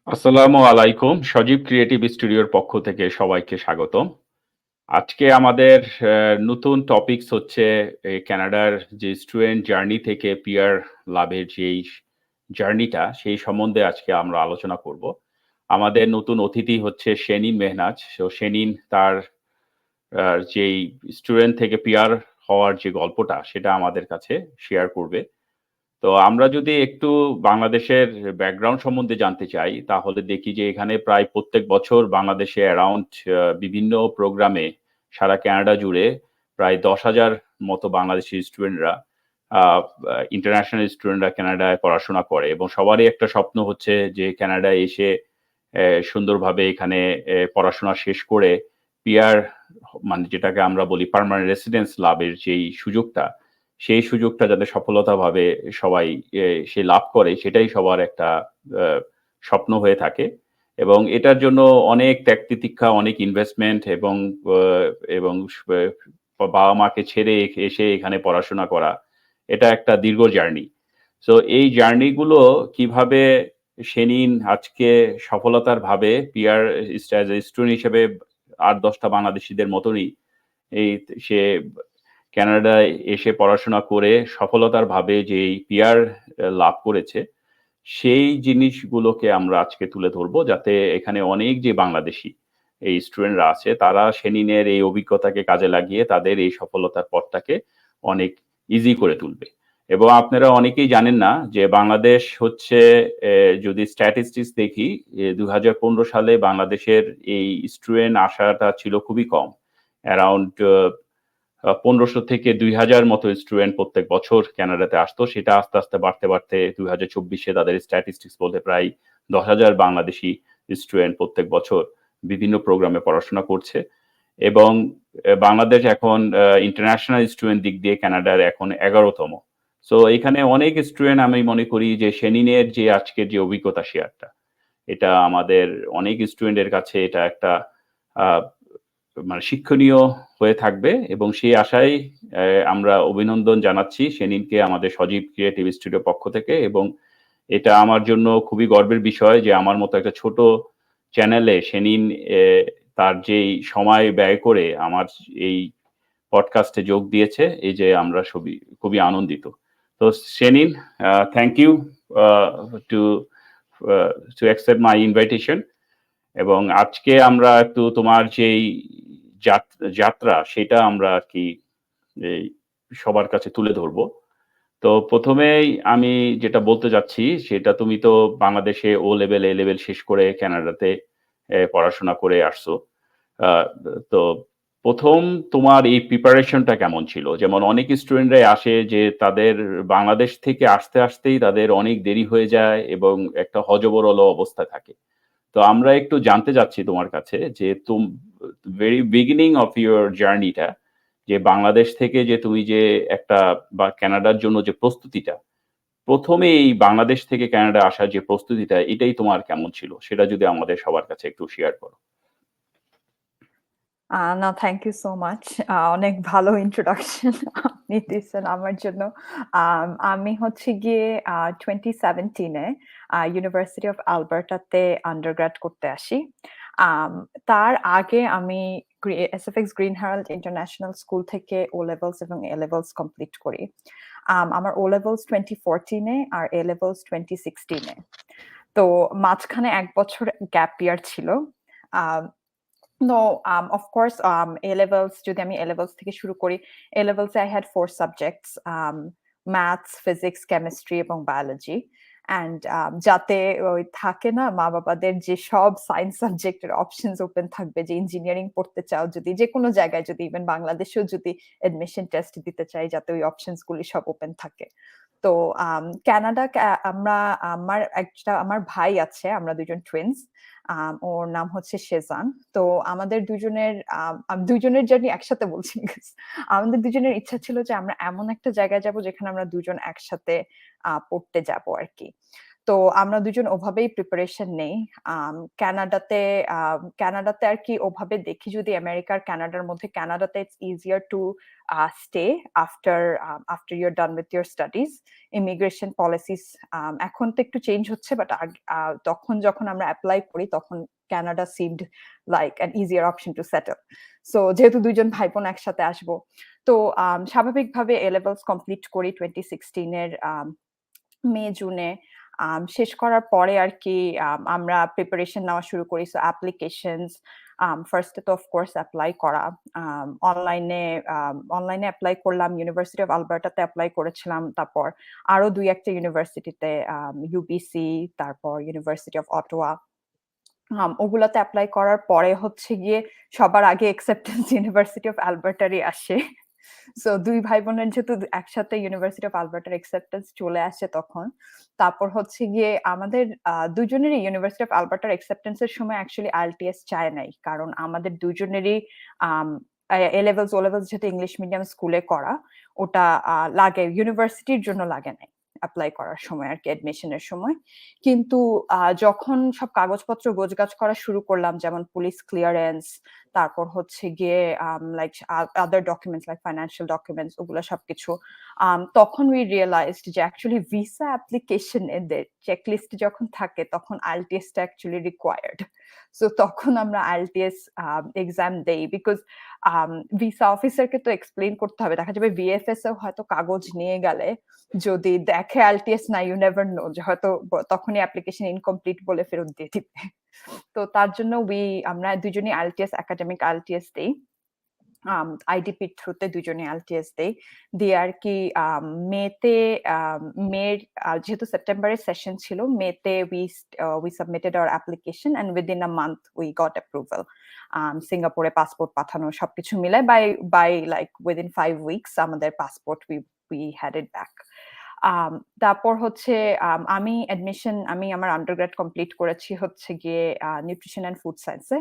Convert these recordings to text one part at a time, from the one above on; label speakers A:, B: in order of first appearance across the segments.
A: আসসালামু আলাইকুম। সজীব ক্রিয়েটিভ স্টুডিওর পক্ষ থেকে সবাইকে স্বাগতম। আজকে আমাদের নতুন টপিকস হচ্ছে কানাডার যে স্টুডেন্ট জার্নি থেকে পিআর লাভের যেই জার্নিটা, সেই সম্বন্ধে আজকে আমরা আলোচনা করব। আমাদের নতুন অতিথি হচ্ছে শেনিন মেহনাজ। শেনিন তার যেই স্টুডেন্ট থেকে পিআর হওয়ার যে গল্পটা, সেটা আমাদের কাছে শেয়ার করবে। তো আমরা যদি একটু বাংলাদেশের ব্যাকগ্রাউন্ড সম্বন্ধে জানতে চাই, তাহলে দেখি যে এখানে প্রায় প্রত্যেক বছর বাংলাদেশে অ্যারাউন্ড বিভিন্ন প্রোগ্রামে সারা কানাডা জুড়ে প্রায় 10,000 মতো বাংলাদেশি স্টুডেন্টরা ইন্টারন্যাশনাল স্টুডেন্টরা কানাডায় পড়াশোনা করে এবং সবারই একটা স্বপ্ন হচ্ছে যে কানাডায় এসে সুন্দরভাবে এখানে পড়াশোনা শেষ করে পিআর মানে যেটাকে আমরা বলি পার্মানেন্ট রেসিডেন্স লাভের যেই সুযোগটা, সেই সুযোগটা যাতে সফলতাভাবে সবাই সে লাভ করে, সেটাই সবার একটা স্বপ্ন হয়ে থাকে। এবং এটার জন্য অনেক ত্যাগ তিতিক্ষা, অনেক ইনভেস্টমেন্ট এবং বাবা মাকে ছেড়ে এসে এখানে পড়াশোনা করা, এটা একটা দীর্ঘ জার্নি। সো এই জার্নিগুলো কিভাবে সেনিন আজকে সফলতার ভাবে পিআর স্টুডেন্ট হিসেবে 8-10টা বাংলাদেশিদের মতনই এই সে কানাডায় এসে পড়াশোনা করে সফলতার ভাবে যেই পিআর লাভ করেছে, সেই জিনিসগুলোকে আমরা আজকে তুলে ধরবো, যাতে এখানে অনেক যে বাংলাদেশি এই স্টুডেন্টরা আছে, তারা সেনিনের এই অভিজ্ঞতাকে কাজে লাগিয়ে তাদের এই সফলতার পথটাকে অনেক ইজি করে তুলবে। এবং আপনারা অনেকেই জানেন না যে বাংলাদেশ হচ্ছে, যদি স্ট্যাটিস্টিক্স দেখি, 2015 সালে বাংলাদেশের এই স্টুডেন্ট আসাটা ছিল খুবই কম। অ্যারাউন্ড 1500 থেকে 2000 মতো স্টুডেন্ট প্রত্যেক বছর কানাডাতে আসতো। সেটা আস্তে আস্তে বাড়তে বাড়তে 2024-এ তাদের স্ট্যাটিস্টিক্স বলতে প্রায় 10,000 বাংলাদেশি স্টুডেন্ট প্রত্যেক বছর বিভিন্ন প্রোগ্রামে পড়াশোনা করছে। এবং বাংলাদেশ এখন ইন্টারন্যাশনাল স্টুডেন্ট দিক দিয়ে কানাডার এখন 11তম। সো এখানে অনেক স্টুডেন্ট, আমি মনে করি যে সেনিনের যে আজকের যে অভিজ্ঞতা শেয়ারটা, এটা আমাদের অনেক স্টুডেন্টের কাছে এটা একটা আহ, মানে শিক্ষণীয় হয়ে থাকবে। এবং সেই আশায় আমরা অভিনন্দন জানাচ্ছি সেনিনকে আমাদের সজীব ক্রিয়েটিভ স্টুডিও পক্ষ থেকে। এবং এটা আমার জন্য খুবই গর্বের বিষয় যে আমার মতো একটা ছোট চ্যানেলে সেনিন তার যেই সময় ব্যয় করে আমার এই পডকাস্টে যোগ দিয়েছে, এই যে আমরা সবই খুবই আনন্দিত। তো সেনিন, thank you to to accept my invitation. এবং আজকে আমরা একটু তোমার যেই যাত্রা, সেটা আমরা আর কি এই সবার কাছে তুলে ধরবো। তো প্রথমেই আমি যেটা বলতে যাচ্ছি, সেটা তুমি তো বাংলাদেশে ও লেভেল এ লেভেল শেষ করে কানাডাতে পড়াশোনা করে আসছো। আহ, তো প্রথম তোমার এই প্রিপারেশনটা কেমন ছিল? যেমন অনেক স্টুডেন্টরাই আসে যে তাদের বাংলাদেশ থেকে আসতে আসতেই তাদের অনেক দেরি হয়ে যায় এবং একটা হযবরল অবস্থা থাকে। তো আমরা একটু জানতে চাচ্ছি তোমার কাছে যে ভেরি বিগিনিং অফ ইউর জার্নিটা, যে বাংলাদেশ থেকে যে তুমি যে একটা বা কানাডার জন্য যে প্রস্তুতিটা, প্রথমে এই বাংলাদেশ থেকে কানাডা আসার যে প্রস্তুতিটা, এটাই তোমার কেমন ছিল, সেটা যদি আমাদের সবার কাছে একটু শেয়ার করো।
B: না, থ্যাংক ইউ সো মাচ। অনেক ভালো ইন্ট্রোডাকশন আপনি দিচ্ছেন আমার জন্য। আমি হচ্ছে গিয়ে 2017-এ ইউনিভার্সিটি অফ আলবার্টাতে আন্ডারগ্র্যাড করতে আসি। তার আগে আমি SFX green Herald international school থেকে ও লেভেলস এবং এ লেভেলস কমপ্লিট করি। আমার ও লেভেলস 2014-এ আর এ লেভেলস 2016-এ। তো মাঝখানে 1 বছর গ্যাপ ইয়ার ছিল। No, of course, A levels, যদি আমি A levels থেকে শুরু করি, A levels I had 4 subjects, maths, physics, chemistry এবং biology. And যাতে ওই থাকে না মা বাবাদের যে সব সায়েন্স সাবজেক্টের অপশনস ওপেন থাকবে, যে ইঞ্জিনিয়ারিং পড়তে চাও যদি, যে কোনো জায়গায় যদি, ইভেন বাংলাদেশেও যদি এডমিশন টেস্ট দিতে চাই, যাতে ওই অপশনস গুলি সব ওপেন থাকে। তো কানাডা, আমরা, আমার ভাই আছে, আমরা দুজন টুইনস। ওর নাম হচ্ছে শেজান। তো আমাদের দুজনের জার্নি একসাথে বলছি, আমাদের দুজনের ইচ্ছা ছিল যে আমরা এমন একটা জায়গায় যাব যেখানে আমরা দুজন একসাথে পড়তে যাব আর কি। তো আমরা দুজন ওভাবেই প্রিপারেশন নেই। কানাডাতে আর কি ওভাবে দেখি যদি আমেরিকার কানাডার মধ্যে কানাডাতে it's easier to stay after you are done with your studies. Immigration policies এখন তো একটু চেঞ্জ হচ্ছে, বাট তখন যখন আমরা অ্যাপ্লাই করি তখন Canada seemed like an easier option to settle. So যেহেতু দুইজন ভাই বোন একসাথে আসবো, তো স্বাভাবিকভাবে এ লেভেলস কমপ্লিট করি 2016 এর মে জুনে। শেষ করার পরে আর কি আমরা প্রিপারেশন নেওয়া শুরু করি। সো অ্যাপ্লিকেশনস ফার্স্টে তো অফকোর্স অ্যাপ্লাই করা, অনলাইনে অ্যাপ্লাই করলাম, ইউনিভার্সিটি অফ আলবার্টাতে অ্যাপ্লাই করেছিলাম, তারপর আরো ২-১টা ইউনিভার্সিটিতে, ইউবিসি, তারপর ইউনিভার্সিটি অফ অটোয়া, ওগুলাতে অ্যাপ্লাই করার পরে হচ্ছে গিয়ে সবার আগে অ্যাকসেপ্টেন্স ইউনিভার্সিটি অফ আলবার্টারই আসে। সো ২ ভাই বোনের যেহেতু একসাথে ইউনিভার্সিটি অফ আলবার্টার অ্যাকসেপ্টেন্স চলে আসে তখন। তারপর হচ্ছে গিয়ে আমাদের দুজনেরই ইউনিভার্সিটি অফ আলবার্টার অ্যাকসেপ্টেন্স এর সময় অ্যাকচুয়ালি IELTS চায় নাই। কারণ আমাদের দুজনেরই আম এ লেভেলস, ও লেভেলস যেহেতু ইংলিশ মিডিয়াম স্কুলে করা, ওটা লাগে, ইউনিভার্সিটির জন্য লাগে নাই এপ্লাই করার সময় আর কি, অ্যাডমিশনের সময়। কিন্তু যখন সব কাগজপত্র গোছগাছ করা শুরু করলাম, যেমন পুলিশ ক্লিয়ারেন্স, তারপর হচ্ছে গিয়ে like other documents like financial documents, ওগুলো সবকিছু, তখন উই রিয়েলাইজড যে অ্যাকচুয়ালি ভিসা অ্যাপ্লিকেশন এদের চেকলিস্ট যখন থাকে তখন IELTS টা অ্যাকচুয়ালি রিকোয়ার্ড। সো তখন আমরা IELTS এক্সাম দেই, বিকজ ভিসা অফিসারকে তো এক্সপ্লেইন করতে হবে। দেখা যাবে VFS এও হয়তো কাগজ নিয়ে গেলে যদি দেখে IELTS না, ইউ নেভার নো, যে হয়তো তখনই অ্যাপ্লিকেশন ইনকমপ্লিট বলে ফেরত দিয়ে দিবে। তো তার জন্য আমরা দুজনই IELTS, একাডেমিক IELTS দেই। আইডিপির থ্রুতে দুজনে IELTS দেই। দিয়ে আর কি মেতে, মের যেহেতু সেপ্টেম্বরের সেশন ছিল, মেতে we submitted our application and within a month we got approval. সিঙ্গাপুরে পাসপোর্ট পাঠানো সবকিছু মিলায় by like within 5 weeks আমাদের passport we had it back. তারপর হচ্ছে আমি আমার আন্ডারগ্রেড কমপ্লিট করেছি হচ্ছে গিয়ে নিউট্রিশন অ্যান্ড ফুড সায়েন্সে।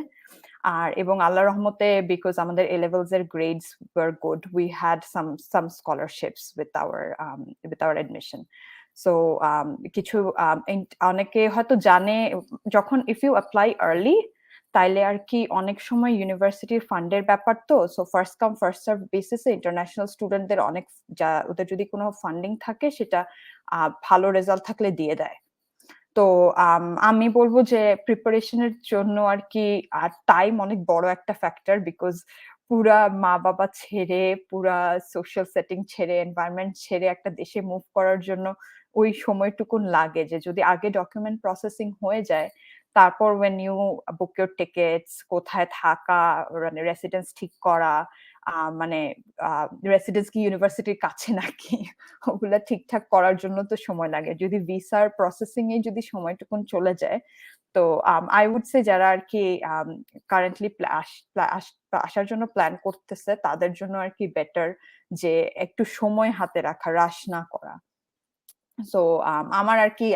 B: এবং আল্লাহর রহমতে, বিকজ আমাদের এ লেভেলস এর grades were good, we had some scholarships with our admission. So কিছু অনেকে হয়তো জানে, যখন ইফ ইউ অ্যাপ্লাই আর্লি তাইলে আর কি অনেক সময় ইউনিভার্সিটির ফান্ডের ব্যাপার, তো so first come first serve বেসিসে ইন্টারন্যাশনাল স্টুডেন্টদের অনেক, ওদের যদি কোনো ফান্ডিং থাকে সেটা ভালো রেজাল্ট থাকলে দিয়ে দেয়। তো আমি বলবো যে প্রিপারেশনের জন্য আর কি টাইম অনেক বড় একটা ফ্যাক্টর, বিকজ পুরা মা বাবা ছেড়ে, পুরা সোশ্যাল সেটিং ছেড়ে, এনভায়রনমেন্ট ছেড়ে একটা দেশে মুভ করার জন্য ওই সময়টুকুন লাগে, যে যদি আগে ডকুমেন্ট প্রসেসিং হয়ে যায়, তারপর when you book your tickets, কোথায় থাকা, মানে রেসিডেন্স ঠিক করা, মানে রেসিডেন্স কি ইউনিভার্সিটির কাছে নাকি, ওগুলা ঠিকঠাক করার জন্য তো সময় লাগে। যদি ভিসার প্রসেসিং এ যদি সময়টুকুন চলে যায়, তো আই উড সে যারা আর কি কারেন্টলি আসার জন্য প্ল্যান করতেছে, তাদের জন্য আর কি বেটার যে একটু সময় হাতে রাখা, রাশ না করা। সো আমার আর কি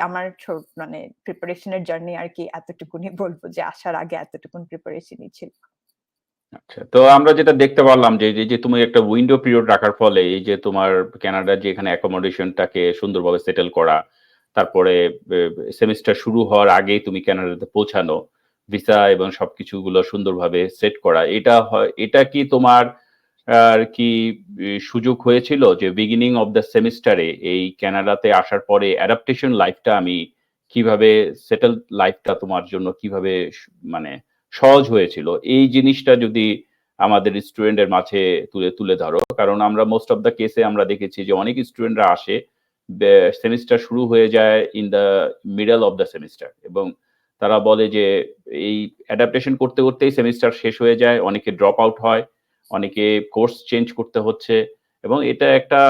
B: মানে প্রিপারেশনের জার্নি আর কি এতটুকুনি বলবো, যে আসার আগে এতটুকুন প্রিপারেশনই ছিল।
A: আচ্ছা, তো আমরা যেটা দেখতে পারলাম যে তুমি একটা উইন্ডো পিরিয়ড রাখার ফলে এই যে তোমার কানাডার যে এখানে অ্যাকোমোডেশনটাকে সুন্দরভাবে সেটেল করা, তারপরে সেমিস্টার শুরু হওয়ার আগেই তুমি কানাডাতে পৌঁছানো, ভিসা এবং সবকিছুগুলো সুন্দরভাবে সেট করা, এটা কি তোমার আর কি সুযোগ হয়েছিল যে বিগিনিং অফ দ্য সেমিস্টারে এই কানাডাতে আসার পরে অ্যাডাপ্টেশন লাইফটা আমি কিভাবে, সেটেল লাইফটা তোমার জন্য কিভাবে মানে সহজ হয়েছিল, এই জিনিসটা যদি আমাদের স্টুডেন্টের মাঝে তুলে ধরো। কারণ আমরা মোস্ট অফ দ্য কেসে আমরা দেখেছি যে অনেক স্টুডেন্টরা আসে, সেমিস্টার শুরু হয়ে যায় in the middle of the semester, এবং তারা বলে যে এই অ্যাডাপ্টেশন করতে করতেই সেমিস্টার শেষ হয়ে যায়, অনেকে ড্রপ আউট হয়, অনেকে কোর্স চেঞ্জ করতে হচ্ছে, এবং এটা একটা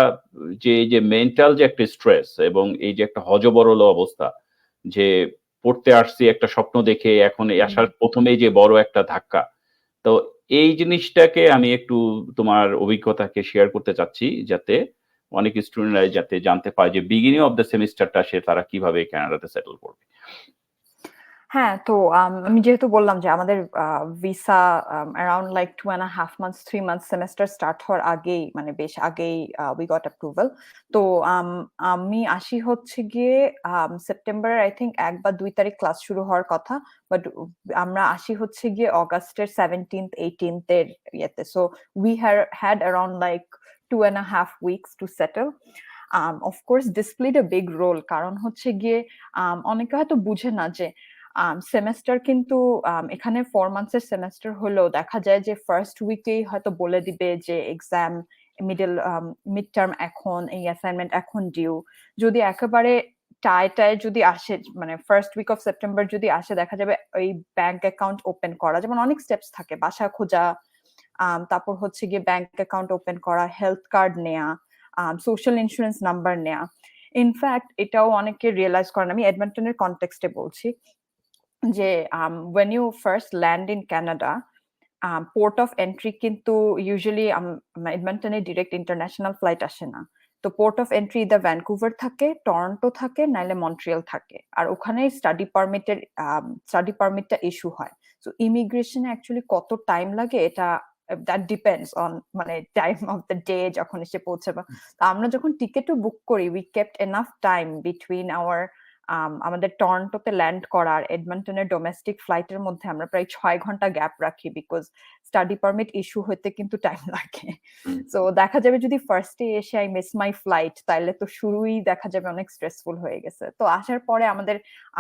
A: যে মেন্টাল যে একটা স্ট্রেস এবং এই যে একটা হযবরল অবস্থা, যে পড়তে আসছি একটা স্বপ্ন দেখে এখন আসার প্রথমেই যে বড় একটা ধাক্কা। তো এই জিনিসটাকে আমি একটু তোমার অভিজ্ঞতাকে শেয়ার করতে চাচ্ছি, যাতে অনেক স্টুডেন্টরা যাতে জানতে পারে যে বিগিনিং অফ দ্য সেমিস্টারটা তারা কিভাবে কানাডাতে সেটেল করবে।
B: হ্যাঁ, তো আমি যেহেতু বললাম যে আমাদের visa around like 2.5 months 3 months semester start হওয়ার আগেই মানে বেশ আগেই উই গট অ্যাপ্রুভাল। তো আমি আসি হচ্ছে গিয়ে সেপ্টেম্বরের আই থিংক ১ বা ২ তারিখ ক্লাস শুরু হওয়ার কথা। বাট আমরা আসি হচ্ছে গিয়ে অগাস্টের 17th 18th এর ইয়েতে। So we had around like 2.5 weeks to settle. Of course this played a big role. কারণ হচ্ছে গিয়ে অনেকে হয়তো বুঝে না যে সেমেস্টার কিন্তু এখানে 4 মান্থসের সেমেস্টার হলেও দেখা যায় যে ফার্স্ট উইকেই হয়তো বলে দিবে যে এক্সাম মিড টার্ম এখন, এই অ্যাসাইনমেন্ট এখন ডিউ। যদি একেবারে টায় যদি আসে, মানে ফার্স্ট উইক অফ সেপ্টেম্বর যদি আসে, দেখা যাবে ওই ব্যাংক অ্যাকাউন্ট ওপেন করা, যেমন অনেক স্টেপস থাকে, বাসা খোঁজা, তারপর হচ্ছে গিয়ে ব্যাংক অ্যাকাউন্ট ওপেন করা, হেলথ কার্ড নেয়া, সোশ্যাল ইন্স্যুরেন্স নাম্বার নেয়া। ইনফ্যাক্ট এটাও অনেকে রিয়ালাইজ করেন, আমি এডমন্টনের কনটেক্সটে বলছি, যে when you first land in Canada, port of entry কিন্তু ইউজুয়ালি এডমন্টনে ডিরেক্ট ইন্টারন্যাশনাল ফ্লাইট আসে না। তো port of entry either Vancouver থাকে, টরন্টো থাকে, নাইলে মন্ট্রিয়াল থাকে। আর ওখানে স্টাডি পারমিটটা ইস্যু হয়। সো ইমিগ্রেশনে অ্যাকচুয়ালি কত টাইম লাগে এটা দ্যাট ডিপেন্ডস অন মানে টাইম অফ দ্য ডে যখন এসে পৌঁছাবে। তো আমরা যখন টিকেটও বুক করি, we kept enough time between আমাদের টরন্টোতে ল্যান্ড করার এডমন্টনের ডোমেস্টিক ফ্লাইটের মধ্যে আমরা প্রায় ৬ ঘন্টা গ্যাপ রাখি, বিকজ স্টাডি পারমিট ইস্যু হতে কিন্তু টাইম লাগে। সো দেখা যাবে যদি ফার্স্ট ডে এসে আই মিস মাই ফ্লাইট, তাহলে তো শুরুই দেখা যাবে অনেক স্ট্রেসফুল হয়ে গেছে। তো আসার পরে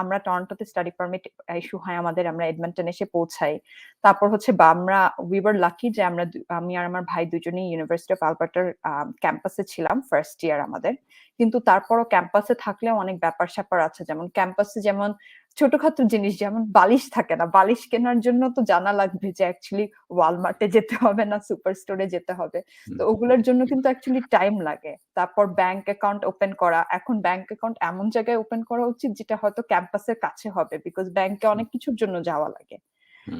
B: আমরা টরন্টোতে স্টাডি পারমিট ইস্যু হয় আমাদের, আমরা এডমন্টন এসে পৌঁছাই। তারপর হচ্ছে বা আমরা উই ওয়ার লাকি যে আমি আর আমার ভাই দুজনেই ইউনিভার্সিটি অফ আলবার্টার ক্যাম্পাসে ছিলাম ফার্স্ট ইয়ার আমাদের। কিন্তু তারপরও ক্যাম্পাসে থাকলেও অনেক ব্যাপার-স্যাপার আছে। যেমন ক্যাম্পাসে যেমন ছোটখাটো জিনিস, যেমন বালিশ থাকে না। বালিশ কেনার জন্য তো জানা লাগবে যে অ্যাকচুয়ালি ওয়ালমার্টে যেতে হবে না সুপার স্টোরে যেতে হবে। তো ওগুলোর জন্য কিন্তু অ্যাকচুয়ালি টাইম লাগে। তারপর ব্যাংক অ্যাকাউন্ট ওপেন করা। এখন ব্যাংক অ্যাকাউন্ট এমন জায়গায় ওপেন করা উচিত যেটা হয়তো ক্যাম্পাসের কাছে হবে। বিকজ ব্যাংকে অনেক কিছুর জন্য যাওয়া লাগে।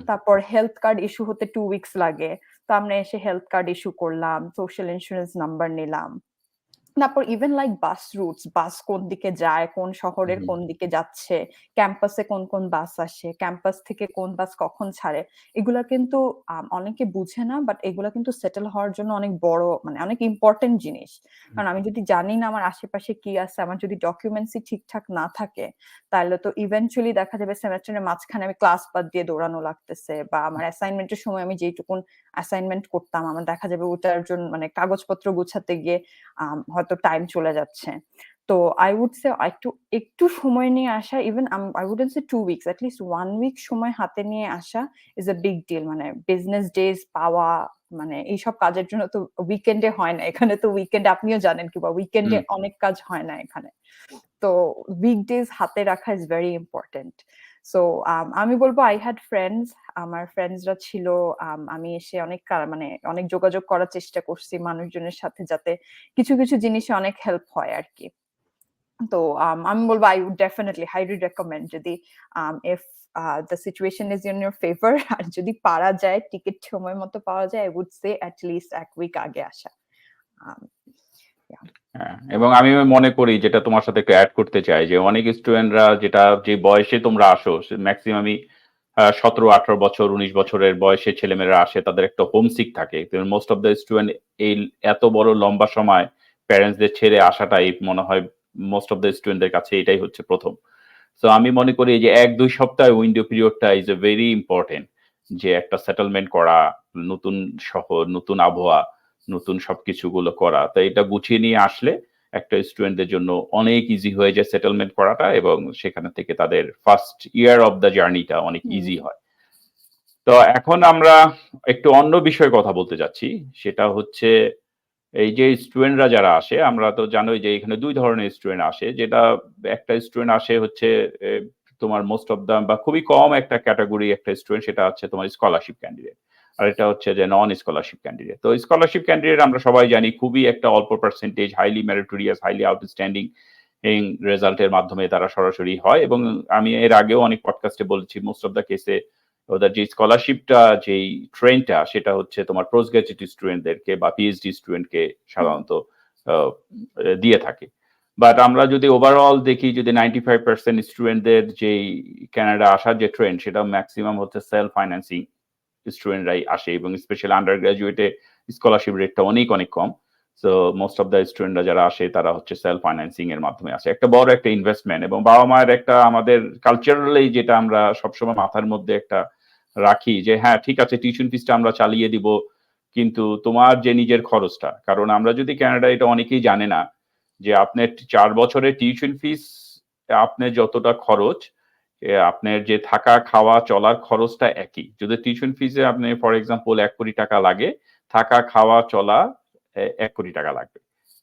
B: তারপর হেলথ কার্ড ইস্যু হতে 2 উইকস লাগে। তো আমরা এসে হেলথ কার্ড ইস্যু করলাম, সোশ্যাল ইন্স্যুরেন্স নাম্বার নিলাম। তারপর ইভেন লাইক বাস রুটস, বাস কোন দিকে যায়, কোন শহরের কোন দিকে যাচ্ছে, ক্যাম্পাসে কোন কোন বাস আসে, ক্যাম্পাস থেকে কোন বাস কখন ছাড়ে, এগুলা কিন্তু অনেকে বুঝে না, বাট এগুলা কিন্তু সেটেল হওয়ার জন্য অনেক বড়, মানে অনেক ইম্পর্টেন্ট জিনিস। কারণ আমি যদি জানি না আমার আশেপাশে কি আছে, আমার যদি ডকুমেন্টসই ঠিকঠাক না থাকে, তাহলে তো ইভেনচুয়ালি দেখা যাবে সেমেস্টারের মাঝখানে আমি ক্লাস বাদ দিয়ে দৌড়ানো লাগতেছে, বা আমার অ্যাসাইনমেন্টের সময় আমি যেইটুকুন অ্যাসাইনমেন্ট করতাম, আমার দেখা যাবে ওটার জন্য মানে কাগজপত্র গুছাতে গিয়ে হয়তো টাইম চলে যাচ্ছে। তো আই উড সে একটু সময় নিয়ে আসা, even I wouldn't say 2 weeks, at least 1 week সময় হাতে নিয়ে আসা ইজ আ বিগ ডিল। মানে বিজনেস ডেজ পাওয়া, মানে এইসব কাজের জন্য তো উইকেন্ডে হয় না। এখানে তো উইকেন্ডে আপনিও জানেন, কিংবা উইকেন্ডে অনেক কাজ হয় না এখানে। তো উইকডেজ হাতে রাখা ইজ ভেরি ইম্পর্টেন্ট। সো আমি বলবো আই হ্যাড ফ্রেন্ডস, আমার ফ্রেন্ডসরা ছিল। আমি এসে মানে অনেক যোগাযোগ করার চেষ্টা করছি মানুষজনের সাথে, যাতে কিছু কিছু জিনিসে অনেক হেল্প হয় আর কি। তো আমি বলবো I would definitely highly recommend, যদি if the situation is in your favour, আর যদি পারা যায়, টিকিট সময় মতো পাওয়া যায়, I would say at least 1 week আগে আসা। Um, yeah.
A: হ্যাঁ, এবং আমি মনে করি যেটা তোমার সাথে একটু অ্যাড করতে চাই, যে অনেক স্টুডেন্টরা যে বয়সে তোমরা আসো, ম্যাক্সিমামই 17-18 বছর 19 বছরের বয়সে ছেলেমেয়েরা আসে, তাদের একটা হোমসিক থাকে। মোস্ট অফ দ্য স্টুডেন্ট এই এত বড় লম্বা সময় প্যারেন্টসদের ছেড়ে আসাটাই মনে হয় মোস্ট অফ দ্য স্টুডেন্টদের কাছে এটাই হচ্ছে প্রথম। সো আমি মনে করি যে 1-2 সপ্তাহ উইন্ডো পিরিয়ডটা ইজ এ ভেরি ইম্পর্টেন্ট, যে একটা সেটেলমেন্ট করা, নতুন শহর, নতুন আবহাওয়া, নতুন সবকিছুগুলো করা। তো এটা গুছিয়ে নিয়ে আসলে একটা স্টুডেন্টদের জন্য অনেক ইজি হয়ে যায় সেটেলমেন্ট করাটা, এবং সেখানে থেকে তাদের ফার্স্ট ইয়ার অফ দ্য জার্নিটা অনেক ইজি হয়। তো এখন আমরা একটু অন্য বিষয়ে কথা বলতে যাচ্ছি। সেটা হচ্ছে এই যে স্টুডেন্টরা যারা আসে, আমরা তো জানোই যে এখানে 2 ধরনের স্টুডেন্ট আসে। যেটা একটা স্টুডেন্ট আসে হচ্ছে তোমার মোস্ট অফ দা বা খুবই কম একটা ক্যাটেগরি একটা স্টুডেন্ট, সেটা হচ্ছে তোমার স্কলারশিপ ক্যান্ডিডেট। আর এটা হচ্ছে যে নন স্কলারশিপ ক্যান্ডিডেট। তো স্কলারশিপ ক্যান্ডিডেট আমরা সবাই জানি খুবই একটা অল্প percentage, highly meritorious, highly outstanding রেজাল্টের মাধ্যমে তারা সরাসরি হয়। এবং আমি এর আগেও অনেক পডকাস্টে বলেছি, মোস্ট অফ দা কেসে ওদের যে স্কলারশিপটা, যেই ট্রেনটা, সেটা হচ্ছে তোমার পোস্ট গ্রাজুয়েট স্টুডেন্টদেরকে বা পিএইচডি স্টুডেন্টকে সাধারণত দিয়ে থাকে। বাট আমরা যদি ওভারঅল দেখি, যদি 95% স্টুডেন্টদের যেই কানাডা আসার যে ট্রেন্ড, সেটা ম্যাক্সিমাম হচ্ছে সেলফ ফাইন্যান্সিং স্টুডেন্টরাই আসে, এবং স্পেশালি আন্ডার গ্রাজুয়েটে স্কলারশিপ রেটটা অনেক অনেক কম। সো মোস্ট অফ দ্য স্টুডেন্টরা যারা আসে তারা হচ্ছে সেলফ ফাইন্যান্সিং এর মাধ্যমে আসে। একটা বড় একটা ইনভেস্টমেন্ট, এবং বাবা মায়ের একটা, আমাদের কালচারালি যেটা আমরা সবসময় মাথার মধ্যে একটা রাখি যে হ্যাঁ ঠিক আছে, টিউশন ফিসটা আমরা চালিয়ে দিব, কিন্তু তোমার যে নিজের খরচটা, কারণ আমরা যদি কানাডা, এটা অনেকেই জানে না যে আপনার 4 বছরের টিউশন ফিস, আপনার যতটা খরচ, আপনার যে থাকা খাওয়া চলার খরচটা একই। যদি টিউশন ফিসে আপনি ফর এক্সাম্পল 1 কোটি টাকা লাগে, থাকা খাওয়া চলা 1 কোটি টাকা লাগবে,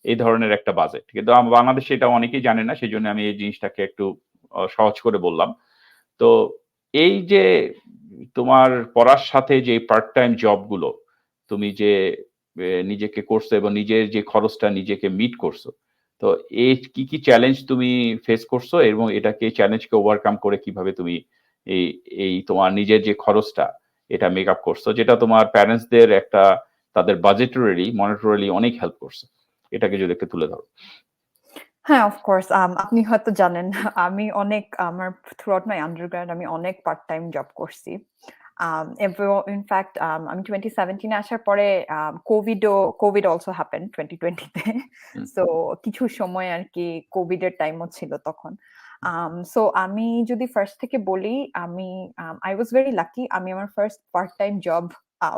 A: এই ধরনের একটা বাজেট। কিন্তু বাংলাদেশে এটা অনেকেই জানে না, সেই জন্য আমি এই জিনিসটাকে একটু সহজ করে বললাম। তো এই যে তোমার পড়ার সাথে যে পার্ট টাইম জবগুলো তুমি যে নিজেকে করছো এবং নিজের যে খরচটা নিজেকে মিট করছো, তো এই কি কি চ্যালেঞ্জ তুমি ফেস করছো, এবং এটাকে চ্যালেঞ্জকে ওভারকাম করে কিভাবে তুমি এই এই তোমার নিজের যে খরচটা এটা মেক আপ করছো, যেটা তোমার প্যারেন্টসদের একটা, তাদের বাজেটারি মনিটরিলি অনেক হেল্প করছে, এটাকে যদি একটু তুলে ধরো।
B: হ্যাঁ, অফ কোর্স। আপনি হয়তো জানেন আমি অনেক আমার থ্রুআউট মাই আন্ডারগ্রাড আমি অনেক পার্ট টাইম জব করছি। এবং ইনফ্যাক্ট আমি 2017 এ আসার পরে কোভিড অলসো হ্যাপেন্ড 2020 তে।
A: হুম,
B: সো কিছু সময় আরকি কোভিড এর টাইমও ছিল তখন। সো আমি যদি ফার্স্ট থেকে বলি, আমি I was very lucky, আমি আমার first part time job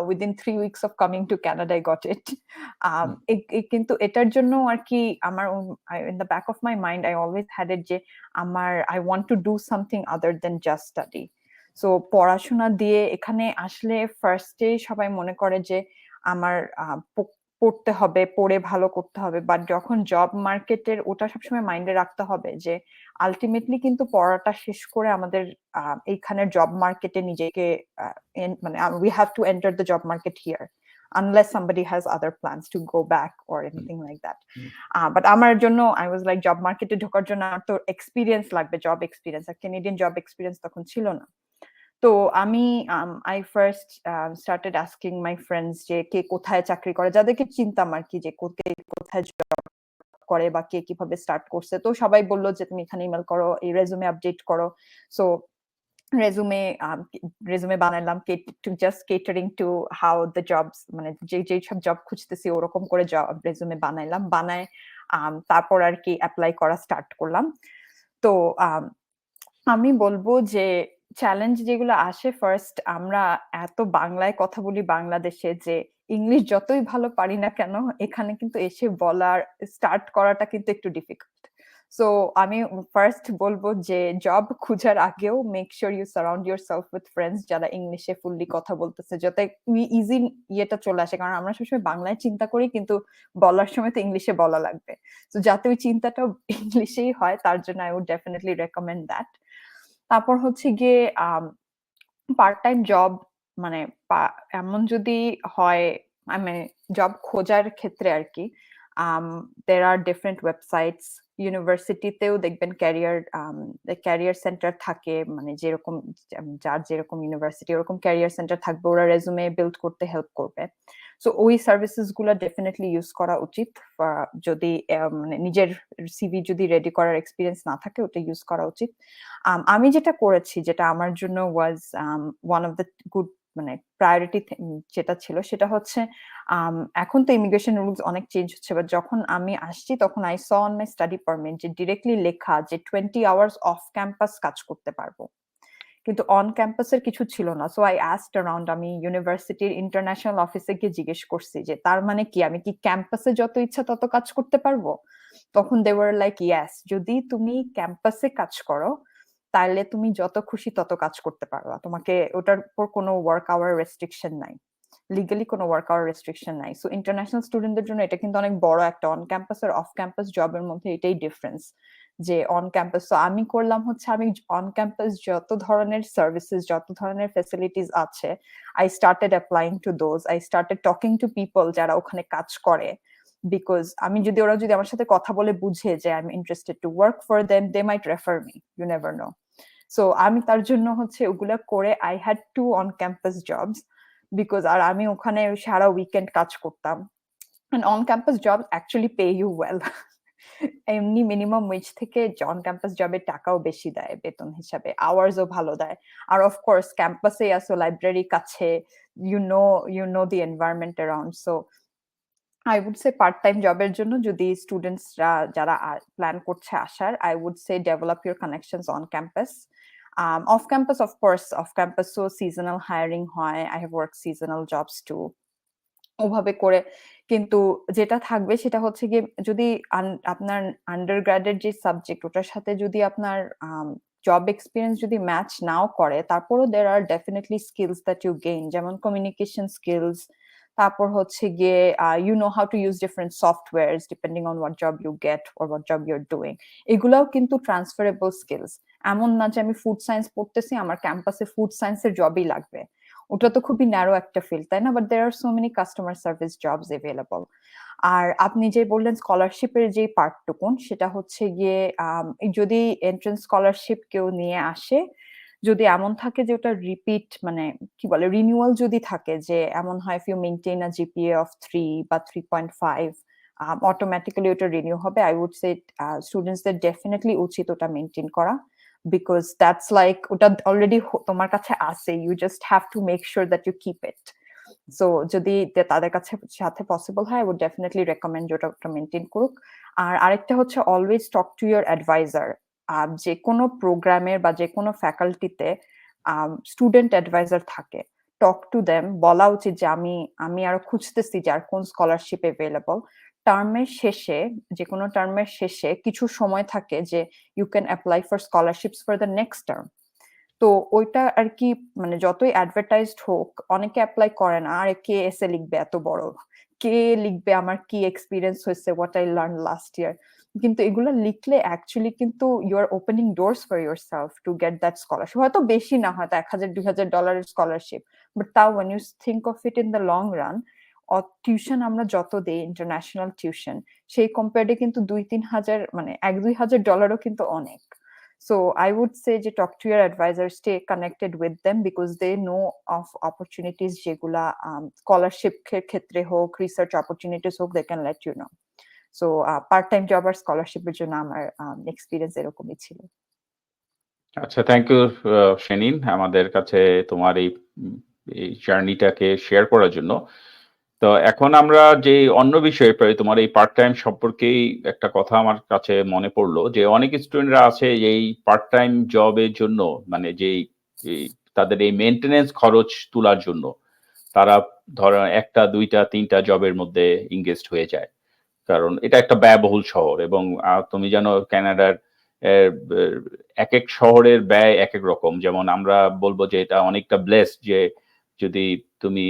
B: within 3 weeks of coming to Canada I got it.
A: হুম,
B: কিন্তু এটার জন্য আরকি আমার in the back of my mind I always had it যে I want to do something other than just study. So পড়াশোনা দিয়ে এখানে আসলে ফার্স্ট এ সবাই মনে করে যে আমার পড়তে হবে, পড়ে ভালো করতে হবে। বাট যখন জব মার্কেটের, ওটা সবসময় মাইন্ডে রাখতে হবে যে আল্টিমেটলি কিন্তু পড়াটা শেষ করে আমাদের এইখানের জব মার্কেটে নিজেকে মানে we have to enter the job market here unless somebody has other plans to go back or
A: hmm,
B: anything like that.
A: Hmm,
B: but আমার জন্য I was like জব মার্কেটে ঢোকার জন্য আমার তো এক্সপেরিয়েন্স লাগবে, জব এক্সপেরিয়েন্স। আর কানাডিয়ান জব এক্সপেরিয়েন্স তখন ছিল না। তো আমি I first started asking my friends যে কে কোথায় চাকরি করে, যাদেরকে চিনতাম আরকি যে কে কোথায় জব করে বা কে কিভাবে স্টার্ট করছে। তো সবাই বলল যে তুমি এখানে ইমেইল করো, এই রেজুমে আপডেট করো। সো রেজুমে রেজুমে বানালাম just catering to how the jobs, মানে যেই সব জব খুঁজতেছি ওরকম করে জব রেজুমে বানাইলাম। বানায় তারপর আরকি এপ্লাই করা স্টার্ট করলাম। তো আম আমি বলবো যে চ্যালেঞ্জ যেগুলো আসে, ফার্স্ট আমরা এত বাংলায় কথা বলি বাংলাদেশে যে ইংলিশ যতই ভালো পারি না কেন, এখানে কিন্তু এসে বলার স্টার্ট করাটা কিন্তু একটু ডিফিকাল্ট। সো আমি ফার্স্ট বলবো যে জব খুঁজার আগেও make sure you surround yourself with friends যারা ইংলিশে ফুললি কথা বলতেছে, যাতে ইজি ইয়েটা চলে আসে। কারণ আমরা সবসময় বাংলায় চিন্তা করি, কিন্তু বলার সময় তো ইংলিশে বলা লাগবে। তো যাতে ওই চিন্তাটা ইংলিশেই হয়, তার জন্য I would definitely recommend that. তারপর হচ্ছে গিয়ে পার্ট টাইম জব, মানে এমন যদি হয়, মানে জব খোঁজার ক্ষেত্রে আরকি there are different websites, ইউনিভার্সিটিতেও দেখবেন ক্যারিয়ার সেন্টার থাকে, মানে যেরকম যার যেরকম ইউনিভার্সিটি ওরকম ক্যারিয়ার সেন্টার থাকবে, ওরা রেজুমে বিল্ড করতে হেল্প করবে। সো ওই সার্ভিসেস গুলো ডেফিনেটলি ইউজ করা উচিত। যদি মানে নিজের সিভি যদি রেডি করার এক্সপিরিয়েন্স না থাকে, ওটা ইউজ করা উচিত। আমি যেটা করেছি, যেটা আমার জন্য was one of the good, মানে প্রায়োরিটি যেটা ছিল সেটা হচ্ছে, এখন তো ইমিগ্রেশন রুলস অনেক চেঞ্জ হচ্ছে, বাট যখন আমি আসছি তখন I saw on my study permit যে ডিরেক্টলি লেখা যে 20 আওয়ার্স অফ ক্যাম্পাস কাজ করতে পারবো, কিন্তু অন ক্যাম্পাসের কিছু ছিল না। সো আই আস্কড অ্যারাউন্ড, আমি ইউনিভার্সিটির ইন্টারন্যাশনাল অফিসে গিয়ে জিজ্ঞেস করছি যে তার মানে কি, আমি কি ক্যাম্পাসে যত ইচ্ছা তত কাজ করতে পারবো? তখন দে ওয়ার লাইক ইয়েস, যদি তুমি ক্যাম্পাসে কাজ করো তাহলে তুমি যত খুশি তত কাজ করতে পারবা, তোমাকে ওটার উপর কোনো ওয়ার্ক আওয়ার রেস্ট্রিকশন নাই, লিগালি কোনো ওয়ার্ক আওয়ার রেস্ট্রিকশন নাই। সো ইন্টারন্যাশনাল স্টুডেন্টদের জন্য এটা কিন্তু অনেক বড় একটা, অন ক্যাম্পাস আর অফ ক্যাম্পাস জবের মধ্যে এটাই ডিফারেন্স, যে অন ক্যাম্পাস। তো আমি করলাম হচ্ছে, আমি অন ক্যাম্পাস যত ধরনের সার্ভিসেস, যত ধরনের ফ্যাসিলিটিস আছে, I started applying to those, I started talking to people যারা ওখানে কাজ করে। বিকজ ওরা যদি আমার সাথে কথা বলে বুঝে যে I am interested to work for them, they might refer me, you never know. So আমি তার জন্য হচ্ছে ওগুলা করে I had 2 on campus jobs, because আর আমি ওখানে সারা উইকেন্ড কাজ করতাম। And on campus jobs actually pay you well. এমনি মিনিমাম ওয়েজ থেকে অন ক্যাম্পাস জবের টাকাও বেশি দেয় বেতন হিসাবে, আওয়ার্সও ভালো দেয়। আর অফ কোর্স ক্যাম্পাসে আসো, লাইব্রেরি কাছে, you know the environment around. So I would say part time জবের জন্য যদি স্টুডেন্টসরা যারা প্ল্যান করছে আসার, I would say develop your connections on campus. Off campus, of course, off campus so seasonal hiring হয়. I have worked seasonal jobs too. ওভাবে করে কিন্তু যেটা থাকবে সেটা হচ্ছে গিয়ে যদি আপনার আন্ডারগ্র্যাডের যে সাবজেক্ট ওটার সাথে যদি আপনার জব এক্সপিরিয়েন্স যদি ম্যাচ নাও করে, তারপরও there are definitely skills that you gain, যেমন কমিউনিকেশন স্কিলস, তারপর হচ্ছে গিয়ে you know how to use different softwares depending on what job you get or what job you're doing. এগুলাও কিন্তু ট্রান্সফারেবল স্কিলস। এমন না যে আমি ফুড সায়েন্স পড়তেছি আমার ক্যাম্পাসে ফুড সায়েন্সের জবই লাগবে, ওটা তো খুবই ন্যারো একটা ফিল্ড, তাই না? But there are so many customer service jobs available. আর আপনি যে বললেন স্কলারশিপের যে পার্টটুকুন, সেটা হচ্ছে গিয়ে যদি এন্ট্রান্স স্কলারশিপ কেউ নিয়ে আসে, যদি এমন থাকে যে ওটা রিপিট মানে কি বলে রিনিউয়াল যদি থাকে, যে এমন হয় if you maintain a GPA of 3 বা 3.5 অটোমেটিক্যালি ওটা রিনিউ হবে। আই উড সে স্টুডেন্টসদের ডেফিনেটলি উচিত ওটা মেইনটেইন করা, because that's like ওটা অলরেডি তোমার কাছে আছে, you just have to make sure that you keep it. So যদি তাদের কাছে সাথে পসিবল হয়, I would definitely recommend ওটা মেনটেন করুক। আর আরেকটা হচ্ছে always talk to your advisor. যে কোনো প্রোগ্রামের বা যে কোনো ফ্যাকাল্টিতে স্টুডেন্ট অ্যাডভাইজার থাকে, টক টু দেম, বলা উচিত যে আমি আরো খুঁজতেছি যে আর কোন স্কলারশিপ এভেলেবল। টার্মের শেষে, যে কোনো টার্মের শেষে কিছু সময় থাকে যে you can apply for scholarships for the next term. তো ওইটা আর কি মানে যতই অ্যাডভার্টাইজড হোক, অনেকে অ্যাপ্লাই করে না। আরে কে এসে লিখবে এত বড়, কে লিখবে আমার কি এক্সপিরিয়েন্স হয়েছে, what I learn last year. কিন্তু এগুলো লিখলে অ্যাকচুয়ালি কিন্তু you are opening doors for yourself to get that scholarship. হয়তো বেশি না, হয়তো $1,000-2,000 স্কলারশিপ, বাট তাও when you think of it in the long run, tuition আমরা যত দেই ইন্টারন্যাশনাল টিউশন, সেই কম্পেয়ারে কিন্তু 2-3 হাজার মানে $1-2,000 কিন্তু অনেক। So I would say যে talk to your advisor, stay connected with them because they know of opportunities যেগুলা scholarship ক্ষেত্রে হোক, research opportunities হোক, they can let you know. So part-time job R scholarship এর জন্য আমার experience এরকমই ছিল।
A: আচ্ছা, থ্যাংক ইউ শেনিন আমাদের কাছে তোমার এই জার্নিটাকে শেয়ার করার জন্য। তো এখন আমরা যে অন্য বিষয়ে তোমার এই পার্ট টাইম সম্পর্কেই একটা কথা আমার কাছে মনে পড়লো যে অনেক স্টুডেন্টরা আছে এই পার্ট টাইম জবের জন্য মানে এই তাদের এই মেইনটেনেন্স খরচ তোলার জন্য তারা ধরো 1টা 2টা 3টা জবের মধ্যে ইনগেজড হয়ে যায়। কারণ এটা একটা ব্যয়বহুল শহর এবং তুমি জানো কানাডার একেক শহরের ব্যয় একেক রকম। যেমন আমরা বলবো যে এটা অনেকটা ব্লেসড যে যদি তুমি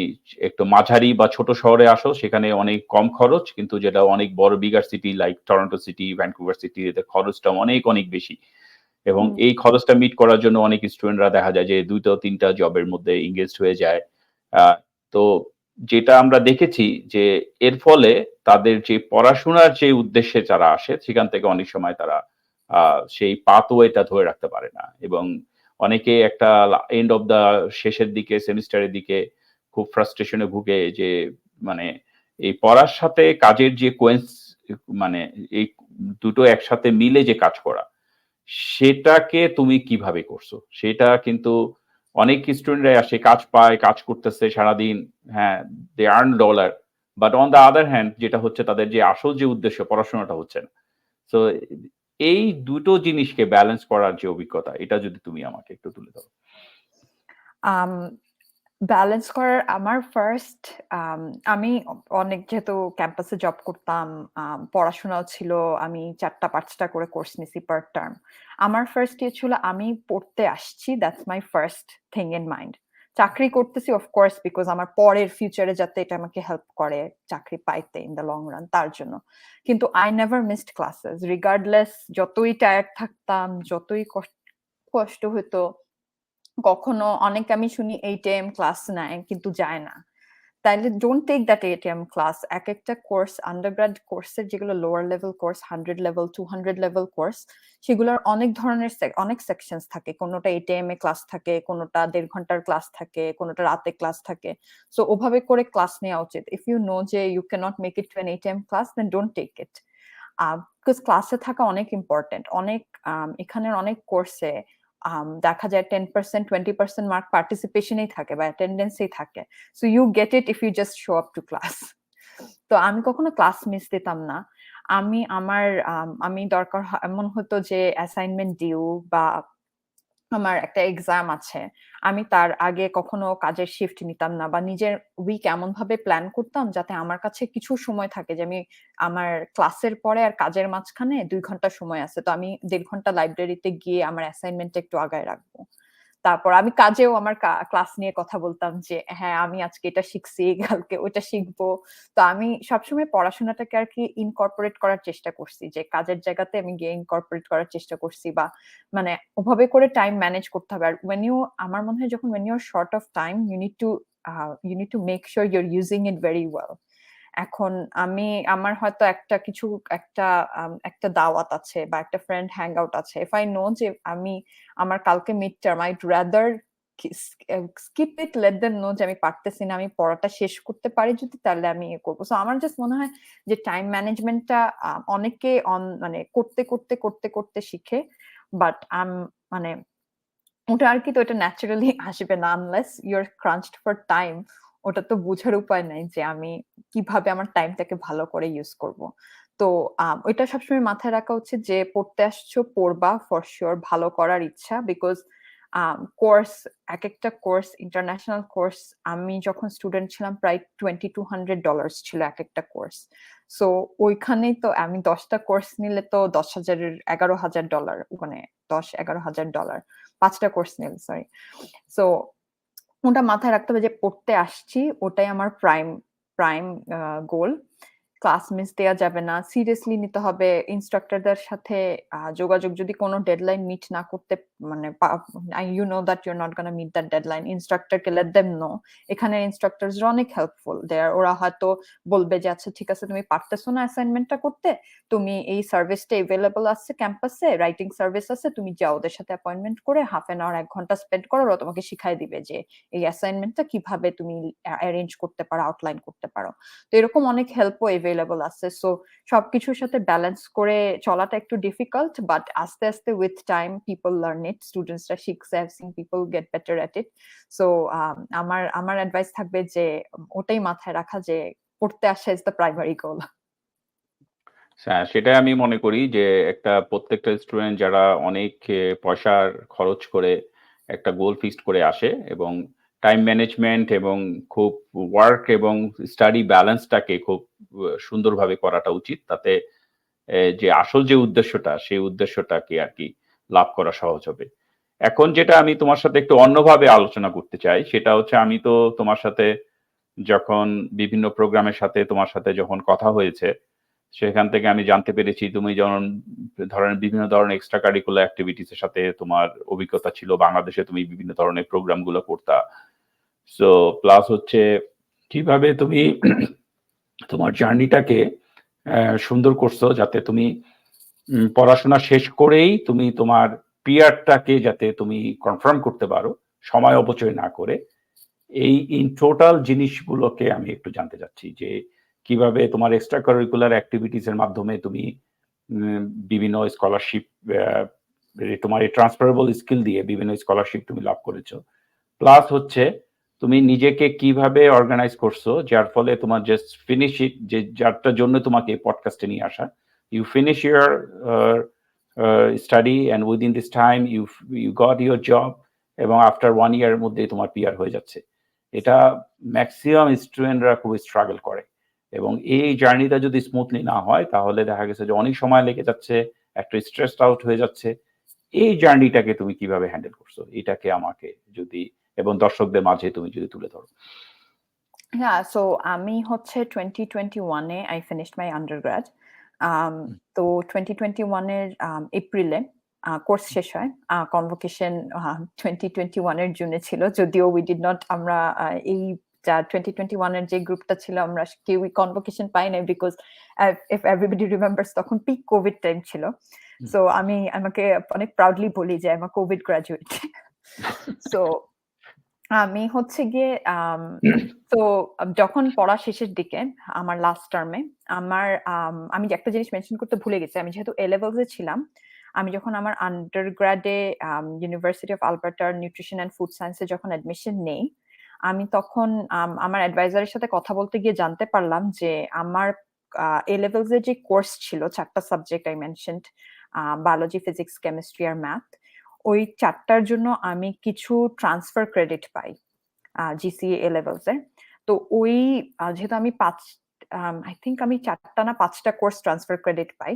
A: একটু মাঝারি বা ছোট শহরে আসো সেখানে অনেক কম খরচ, কিন্তু যেটা অনেক বড় bigger city like Toronto city, Vancouver city, এতে খরচটা অনেক অনেক বেশি। এবং এই খরচটা মিট করার জন্য অনেক স্টুডেন্টরা দেখা যায় যে 2টা 3টা জবের মধ্যে এনগেজড হয়ে যায়। তো যেটা আমরা দেখেছি যে এর ফলে তাদের যে পড়াশোনার যে উদ্দেশ্যে যারা আসে সেখান থেকে অনেক সময় তারা সেই পাথওয়েটা ধরে রাখতে পারে না এবং অনেকে একটা এন্ড অফ দা শেষের দিকে সেমিস্টারের দিকে খুব ফ্রাস্ট্রেশনে ভুগে যে মানে এই পড়ার সাথে কাজের যে মানে এই দুটো একসাথে মিলে যে কাজ করা সেটাকে তুমি কিভাবে করছো? সেটা কিন্তু অনেক স্টুডেন্টরাই আসে, কাজ পায়, কাজ করতেছে সারাদিন। হ্যাঁ, they earn dollar. But on the other hand যেটা হচ্ছে তাদের যে আসল যে উদ্দেশ্য পড়াশোনাটা হচ্ছে না। সো এই দুটো জিনিসকে ব্যালেন্স করার যে অভিজ্ঞতা এটা যদি তুমি আমাকে একটু তুলে ধরো।
B: ব্যালেন্স করার আমার ফার্স্ট আমি অনেক যেহেতু ক্যাম্পাসে জব করতাম, পড়াশোনাও ছিল, আমি 4টা-5টা করে কোর্স নিছি পার টার্ম। আমার ফার্স্ট ইয়ে ছিল আমি পড়তে আসছি, that's my first thing in mind. চাকরি করতেছি অফকোর্স বিকজ আমার পরের ফিউচারে যাতে এটা আমাকে হেল্প করে চাকরি পাইতে ইন দ্য লং রান, তার জন্য। কিন্তু I never missed classes regardless, যতই টায়ার্ড থাকতাম, যতই কষ্ট হতো, কখনো অনেকে আমি শুনি 8 AM ক্লাস নেয় কিন্তু যায় না। তাইলে don't take that 8 AM class. একটা কোর্স আন্ডারগ্রাড কোর্সের যেগুলো lower level course, 100 level 200 level course, সেগুলোর অনেক ধরনের অনেক সেকশনস থাকে। কোনোটা 8 AM এ ক্লাস থাকে, কোনোটা 1.5 ঘন্টার ক্লাস থাকে, কোনোটা রাতে ক্লাস থাকে। সো ওভাবে করে ক্লাস নেওয়া উচিত। ইফ ইউ নো যে you can't make it to an 8 AM class, then don't take it. Because ক্লাসে থাকা অনেক ইম্পর্টেন্ট। অনেক এখানের অনেক কোর্সে দেখা যায় 10% 20% মার্ক পার্টিসিপেশনেই থাকে বা অ্যাটেন্ডেন্সেই থাকে। So you get it if you just show up to class. তো আমি কখনো ক্লাস মিস দিতাম না। আমি দরকার এমন হতো যে অ্যাসাইনমেন্ট ডিউ বা আমার একটা এক্সাম আছে। আমি তার আগে কখনো কাজের শিফট নিতাম না বা নিজের উইক এমন ভাবে প্ল্যান করতাম যাতে আমার কাছে কিছু সময় থাকে যে আমি আমার ক্লাসের পরে আর কাজের মাঝখানে ২ ঘন্টা সময় আছে। তো আমি ১.৫ ঘন্টা লাইব্রেরিতে গিয়ে আমার অ্যাসাইনমেন্টটা একটু আগায় রাখবো। তারপর আমি কাজেও আমার ক্লাস নিয়ে কথা বলতাম যে, "হ্যাঁ, আমি আজকে এটা শিখছি, কালকে ওইটা শিখবো।" তো আমি সবসময় পড়াশোনাটাকে আরকি ইনকর্পোরেট করার চেষ্টা করছি। যে কাজের জায়গাতে আমি গিয়ে ইনকর্পোরেট করার চেষ্টা করছি বা মানে ওভাবে করে টাইম ম্যানেজ করতে হবে। আর আমার মনে হয় যখন when you're short of time, you need to make sure you're using it very well. এখন আমার হয়তো একটা একটা দাওয়াত আছে বা একটা ফ্রেন্ড হ্যাং আউট আছে। ইফ আই নো যে আমার কালকে mid term, I'd rather skip it, let them know যে আমি পারতেছি না, আমি পড়াটা শেষ করতে পারি যদি, তাহলে আমি করবো। সো আমার জাস্ট মনে হয় যে টাইম ম্যানেজমেন্টটা অনেকে মানে করতে শিখে। বাট মানে ওটা আরকি, তো এটা ন্যাচারালি আসবে না unless you are crunched for time. ওটা তো বুঝার উপায় নাই যে আমি কিভাবে আমার টাইমটাকে ভালো করে ইউজ করব। তো ওইটা সবসময় মাথায় রাখা উচিত যে পড়তে আসছো, পড়বা ফর সিউর, ভালো করার ইচ্ছা। বিকজ কোর্স, একেকটা কোর্স, ইন্টারন্যাশনাল কোর্স, আমি যখন স্টুডেন্ট ছিলাম প্রায় $2200 ছিল একেকটা কোর্স। সো ওইখানেই তো আমি ১০ টা কোর্স নিলে তো ১০,০০০ এর $১১,০০০, মানে $১০,০০০-১১,০০০ ৫ টা কোর্স নিলে, সরি। সো ওটা মাথায় রাখতে হবে যে পড়তে আসছি, ওটাই আমার প্রাইম গোল। ক্লাস মিস দেয়া যাবে না। সিরিয়াসলি নিতে হবে। ইন্সট্রাক্টরদের সাথে যোগাযোগ, যদি কোন ডেডলাইন মিট না করতে, মানে you know that you are not gonna meet that deadline, ইন্সট্রাক্টরকে লেট দেম নো। এখানে ইন্সট্রাক্টরসরা অনেক হেল্পফুল। ওরা হয়তো বলবে যে আচ্ছা ঠিক আছে, তুমি পারতেছো না অ্যাসাইনমেন্টটা করতে, তুমি এই সার্ভিসটা এভেইলেবল আছে ক্যাম্পাসে, রাইটিং সার্ভিস আছে, তুমি যাও ওদের সাথে অ্যাপয়েন্টমেন্ট করে হাফ অ্যান আওয়ার ১ ঘন্টা স্পেন্ড করো, ওরা তোমাকে শিখায় দিবে যে এই অ্যাসাইনমেন্টটা কিভাবে তুমি অ্যারেঞ্জ করতে পারো, আউটলাইন করতে পারো। তো এরকম অনেক হেল্পও এভেইলেবল আছে। সো সবকিছুর সাথে ব্যালেন্স করে চলাটা একটু ডিফিকাল্ট, বাট আস্তে আস্তে with time people learn it. স্টুডেন্টসরা শিখছে, I have seen people get better at it. So আমার অ্যাডভাইস থাকবে যে ওটাই মাথায় রাখা যে পড়তে আসা ইজ দ্য প্রাইমারি গোল।
A: হ্যাঁ, সেটাই আমি মনে করি যে প্রত্যেকটা স্টুডেন্ট যারা অনেক পয়সার খরচ করে একটা গোল ফিক্সড করে আসে এবং টাইম ম্যানেজমেন্ট এবং খুব ওয়ার্ক এবং স্টাডি ব্যালেন্সটাকে খুব সুন্দরভাবে করাটা উচিত। তাতে যে আসল যে উদ্দেশ্যটা, সেই উদ্দেশ্যটাকে আরকি লাভ করা সহজ হবে। এখন যেটা আমি তোমার সাথে একটু অন্যভাবে আলোচনা করতে চাই, সেটা হচ্ছে আমি তো তোমার সাথে যখন বিভিন্ন প্রোগ্রামের সাথে তোমার সাথে যখন কথা হয়েছে, সেখান থেকে আমি জানতে পেরেছি তুমি যেমন ধরেন বিভিন্ন ধরনের এক্সট্রা কারিকুলার অ্যাক্টিভিটিস এর সাথে তোমার অভিজ্ঞতা ছিল। বাংলাদেশে তুমি বিভিন্ন ধরনের প্রোগ্রামগুলো করতা। সো প্লাস হচ্ছে কিভাবে তুমি তোমার জার্নিটাকে সুন্দর করছো যাতে তুমি পড়াশোনা শেষ করেই তুমি তোমার পিয়ারটাকে যাতে তুমি কনফার্ম করতে পারো, সময় অপচয় না করে। এই ইন টোটাল জিনিসগুলোকে আমি একটু জানতে চাচ্ছি যে কিভাবে তোমার এক্সট্রা কারিকুলার অ্যাক্টিভিটিস এর মাধ্যমে তুমি বিভিন্ন স্কলারশিপ, তোমার এই ট্রান্সফারেবল স্কিল দিয়ে বিভিন্ন স্কলারশিপ তুমি লাভ করেছো। প্লাস হচ্ছে তুমি নিজেকে কিভাবে অর্গানাইজ করছো যার ফলে তোমার জাস্ট ফিনিশ ইট, যে যারটার জন্য তোমাকে পডকাস্টে নিয়ে আসা, you finish your study and within this time you got your job এবং আফটার 1 ইয়ারের মধ্যে তোমার পিআর হয়ে যাচ্ছে। এটা ম্যাক্সিমাম স্টুডেন্টরা খুব স্ট্রাগল করে এবং এই জার্নিটা যদি স্মুথলি না হয় তাহলে দেখা গেছে যে অনেক সময় লেগে যাচ্ছে, একটা স্ট্রেসড আউট হয়ে যাচ্ছে। এই জার্নিটাকে তুমি কিভাবে হ্যান্ডেল করছো, এটাকে আমাকে যদি এবং দর্শকদের মাঝে তুমি যদি তুলে ধরো।
B: হ্যাঁ, সো আমি হচ্ছে 2021 এ I finished my undergrad. তো 2021 এর এপ্রিলে কোর্স শেষ হয়। কনভোকেশন 2021 এর জুনে ছিল। যদিও আমরা এই 2021 এর যে গ্রুপটা ছিল আমরা কেউই কনভোকেশন পাই নাই, বিকজ if everybody remembers তখন পিক কোভিড টাইম ছিল। সো আমাকে অনেক প্রাউডলি বলি যে I'm a COVID graduate. So আমি হচ্ছে গিয়ে তো যখন পড়া শেষের দিকে আমার লাস্ট টার্মে আমার আমি যে একটা জিনিস মেনশন করতে ভুলে গেছি। আমি যেহেতু এ লেভেলস এ ছিলাম, আমি যখন আমার আন্ডারগ্রেডে ইউনিভার্সিটি অফ আলবার্টার নিউট্রিশন অ্যান্ড ফুড সায়েন্স এ যখন অ্যাডমিশন নেই, আমি তখন আমার অ্যাডভাইজারের সাথে কথা বলতে গিয়ে জানতে পারলাম যে আমার এ লেভেলস এর যে কোর্স ছিল ৪ টা subject I mentioned, biology, physics, chemistry আর ম্যাথ। ওই ৪ টার জন্য আমি কিছু ট্রান্সফার ক্রেডিট পাই জিসিএ এ লেভেলস এ। তো ওই যেহেতু আমি ৫ আই থিংক আমি ৪ টা না ৫ টা কোর্স ট্রান্সফার ক্রেডিট পাই।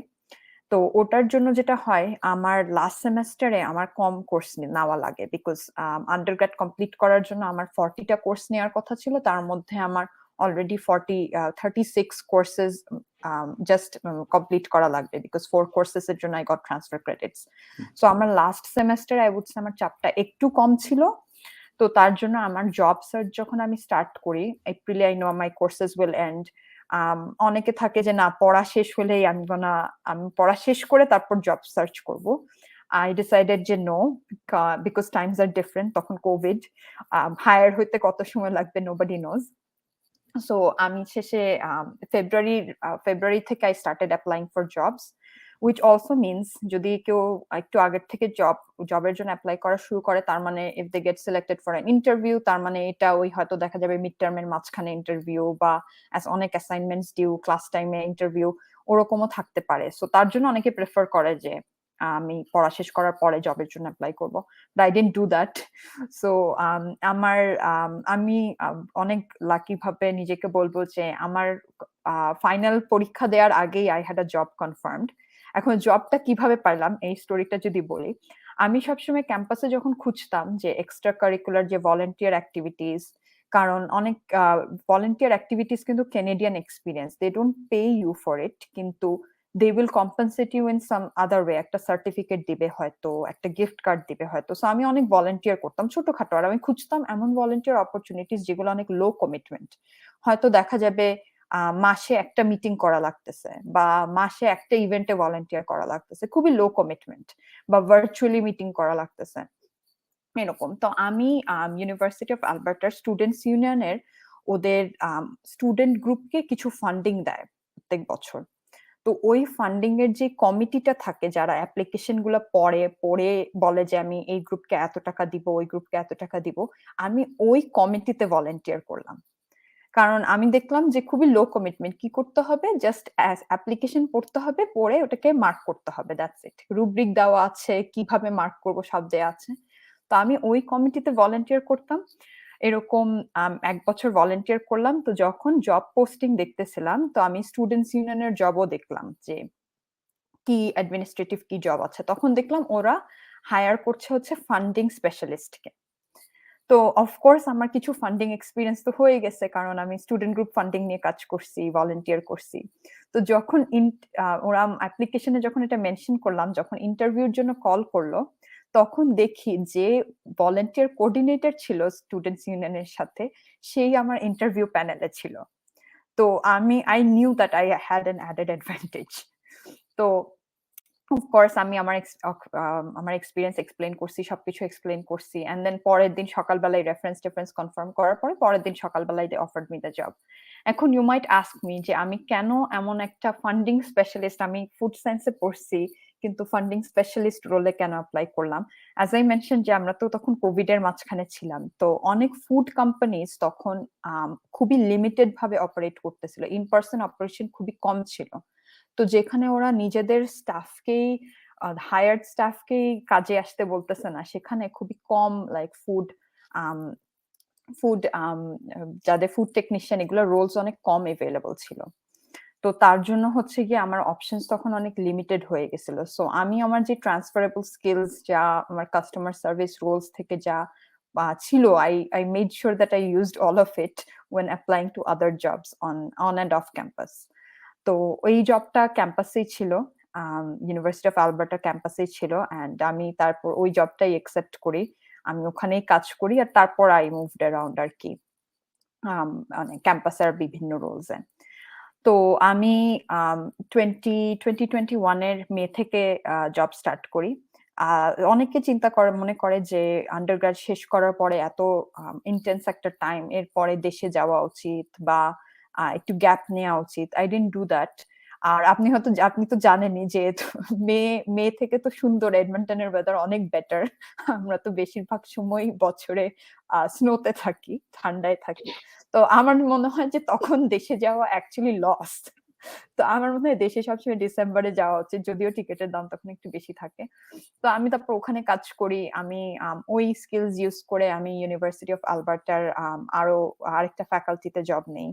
B: তো ওটার জন্য যেটা হয় আমার লাস্ট সেমেস্টারে আমার কম কোর্স নেওয়া লাগে বিকজ আন্ডারগ্রেড কমপ্লিট করার জন্য আমার 40 টা কোর্স নেওয়ার কথা ছিল, তার মধ্যে আমার অলরেডি 36 কোর্সেস জাস্ট কমপ্লিট করা লাগবে বিকজ 4 কোর্সেস এর জন্য I got transfer credits. So আমার last semester I would say আমার চাপটা একটু কম ছিল। তো তার জন্য আমার জব সার্চ যখন আমি স্টার্ট করি, এপ্রিলে I know my courses will end. অনেকে থাকে যে না পড়া শেষ হলেই আমি পড়া শেষ করে তারপর জব সার্চ করব। আই ডিসাইডেড যে no, because times are different, তখন কোভিড, হায়ার হইতে কত সময় লাগবে নোবডি নোজ। সো আমি শেষে ফেব্রুয়ারি থেকে I started applying for jobs, which also means যদি কেউ একটু আগের থেকে জবের জন্য অ্যাপ্লাই করা শুরু করে, তার মানে if they get selected for an interview, তার মানে এটা ওই হয়তো দেখা যাবে মিড টার্মের মাঝখানে ইন্টারভিউ বা অনেক অ্যাসাইনমেন্টস ডিউ, ক্লাস টাইমে ইন্টারভিউ, ওরকমও থাকতে পারে। সো তার জন্য অনেকে প্রেফার করে যে আমি পড়া শেষ করার পরে জবের জন্য অ্যাপ্লাই করবো, but I didn't do that. So আমার আমি অনেক লাকি ভাবে নিজেকে বলবো যে আমার ফাইনাল পরীক্ষা দেওয়ার আগেই I had a job confirmed. এখন জবটা কিভাবে পাইলাম এই স্টোরিটা যদি বলি, আমি সবসময় ক্যাম্পাসে যখন খুঁজতাম যে এক্সট্রা কারিকুলার যে ভলেন্টিয়ার অ্যাক্টিভিটিস, কারণ অনেক ভলেন্টিয়ার অ্যাক্টিভিটিস কিন্তু Canadian experience, they don't pay you for it, কিন্তু they will compensate you in some other way, একটা সার্টিফিকেট দিবে হয়তো, একটা গিফট কার্ড দিবে হয়তো। সো আমি অনেক ভলেন্টিয়ার করতাম ছোটখাটো, আর আমি খুঁজতাম এমন ভলেন্টিয়ার অপরচুনিটিস যেগুলো অনেক লো কমিটমেন্ট। হয়তো দেখা যাবে মাসে একটা মিটিং করা লাগতেছে বা মাসে একটা ইভেন্টে ভলেন্টিয়ার করা লাগতেছে, খুবই লো কমিটমেন্ট, বা ভার্চুয়ালি মিটিং করা লাগতেছে এরকম। তো আমি ইউনিভার্সিটি অফ আলবার্টার স্টুডেন্টস ইউনিয়নের ওদের স্টুডেন্ট গ্রুপকে কিছু ফান্ডিং দেয় প্রত্যেক বছর। তো ওই ফান্ডিং এর যে কমিটিটা থাকে, যারা অ্যাপ্লিকেশন গুলো পড়ে বলে যে আমি এই গ্রুপকে এত টাকা দিব, ওই গ্রুপকে এত টাকা দিব, আমি ওই কমিটিতে ভলেন্টিয়ার করলাম। কারণ আমি দেখলাম যে খুবই লো কমিটমেন্ট, কি করতে হবে, জাস্ট অ্যাপ্লিকেশন পড়তে হবে, পড়ে ওটাকে মার্ক করতে হবে, দ্যাটস ইট। রুব্রিক দেওয়া আছে, কিভাবে মার্ক করব সব দেওয়া আছে। তো আমি ওই কমিটিতে ভলেন্টিয়ার করতাম এরকম। ১ বছর ভলেন্টিয়ার করলাম। তো যখন জব পোস্টিং দেখতেছিলাম, তো আমি স্টুডেন্টস ইউনিয়নের জবও দেখলাম যে কি অ্যাডমিনিস্ট্রেটিভ কি জব আছে। তখন দেখলাম ওরা হায়ার করছে হচ্ছে ফান্ডিং স্পেশালিস্টকে। তো অফকোর্স আমার কিছু ফান্ডিং এক্সপিরিয়েন্স তো হয়ে গেছে, কারণ আমি স্টুডেন্ট গ্রুপ ফান্ডিং নিয়ে কাজ করছি, ভলেন্টিয়ার করছি। তো যখন ওরা অ্যাপ্লিকেশনে যখন এটা মেনশন করলাম, যখন ইন্টারভিউর জন্য কল করলো, তখন দেখি যে ভলেন্টিয়ার কোঅর্ডিনেটর ছিল স্টুডেন্টস ইউনিয়নের সাথে, সেই আমার ইন্টারভিউ প্যানেলে ছিল। তো I knew that I had an added advantage. তো অফকোর্স আমি আমার এক্সপেরিয়েন্স এক্সপ্লেইন করছি, সবকিছু এক্সপ্লেইন করছি, এন্ড দেন পরের দিন সকালবেলায় রেফারেন্স কনফার্ম করার পরে পরের দিন সকালবেলায় দে অফার্ড মি দ্য জব। এখন ইউ মাইট আস্ক মি যে আমি কেন এমন একটা ফান্ডিং স্পেশালিস্ট, আমি ফুড সায়েন্সে পড়ছি কিন্তু ফান্ডিং স্পেশালিস্ট রোলে কেন অ্যাপ্লাই করলাম। অ্যাজ আই মেনশন যে আমরা তো তখন কোভিড এর মাঝখানে ছিলাম, তো অনেক ফুড কোম্পানিজ তখন খুবই লিমিটেড ভাবে অপারেট করতেছিল, ইন পার্সন অপারেশন খুবই কম ছিল। তো যেখানে ওরা নিজেদের স্টাফকেই হায়ার্ড স্টাফকেই কাজে আসতে বলতেছে না, সেখানে খুবই কম লাইক ফুড যাদের ফুড টেকনিশিয়ান এগুলো রোলস অনেক কম এভেলেবল ছিল। তো তার জন্য হচ্ছে গিয়ে আমার অপশনস তখন অনেক লিমিটেড হয়ে গেছিল। সো আমি আমার যে ট্রান্সফারেবল স্কিলস যা আমার কাস্টমার সার্ভিস রোলস থেকে যা ছিল, I made sure that I used all of it when applying to other jobs on and off campus. তো ওই জবটা ক্যাম্পাসেই ছিল, ইউনিভার্সিটি অফ আলবার্টা ক্যাম্পাসেই ছিল, অ্যান্ড আমি তারপর ওই জবটাই একসেপ্ট করি। আমি ওখানেই কাজ করি, আর তারপর আই মুভড অ্যারাউন্ড আর কি, মানে ক্যাম্পাসের বিভিন্ন রোলসে। তো আমি 2021 এর মে থেকে জব স্টার্ট করি। অনেকে মনে করে যে আন্ডারগ্রাড শেষ করার পরে এত ইন্টেন্স একটা টাইম এরপরে দেশে যাওয়া উচিত বা একটু গ্যাপ নেওয়া উচিত। I didn't do that. আর আপনি তো জানেনই যে মে থেকে তো সুন্দর এডমন্টনের ওয়েদার অনেক বেটার। আমরা তো বেশিরভাগ সময়ই বছরে স্নোতে থাকি, ঠান্ডায় থাকি। তো আমার মনে হয় যে তখন দেশে যাওয়া অ্যাকচুয়ালি লস। তো আমার মনে হয় দেশে সবসময় ডিসেম্বরে যাওয়া উচিত, যদিও টিকেটের দাম তখন একটু বেশি থাকে। তো আমি তারপর ওখানে কাজ করি। আমি ওই স্কিলস ইউজ করে আমি ইউনিভার্সিটি অফ আলবার্টার আরো আরেকটা ফ্যাকাল্টিতে জব নেই।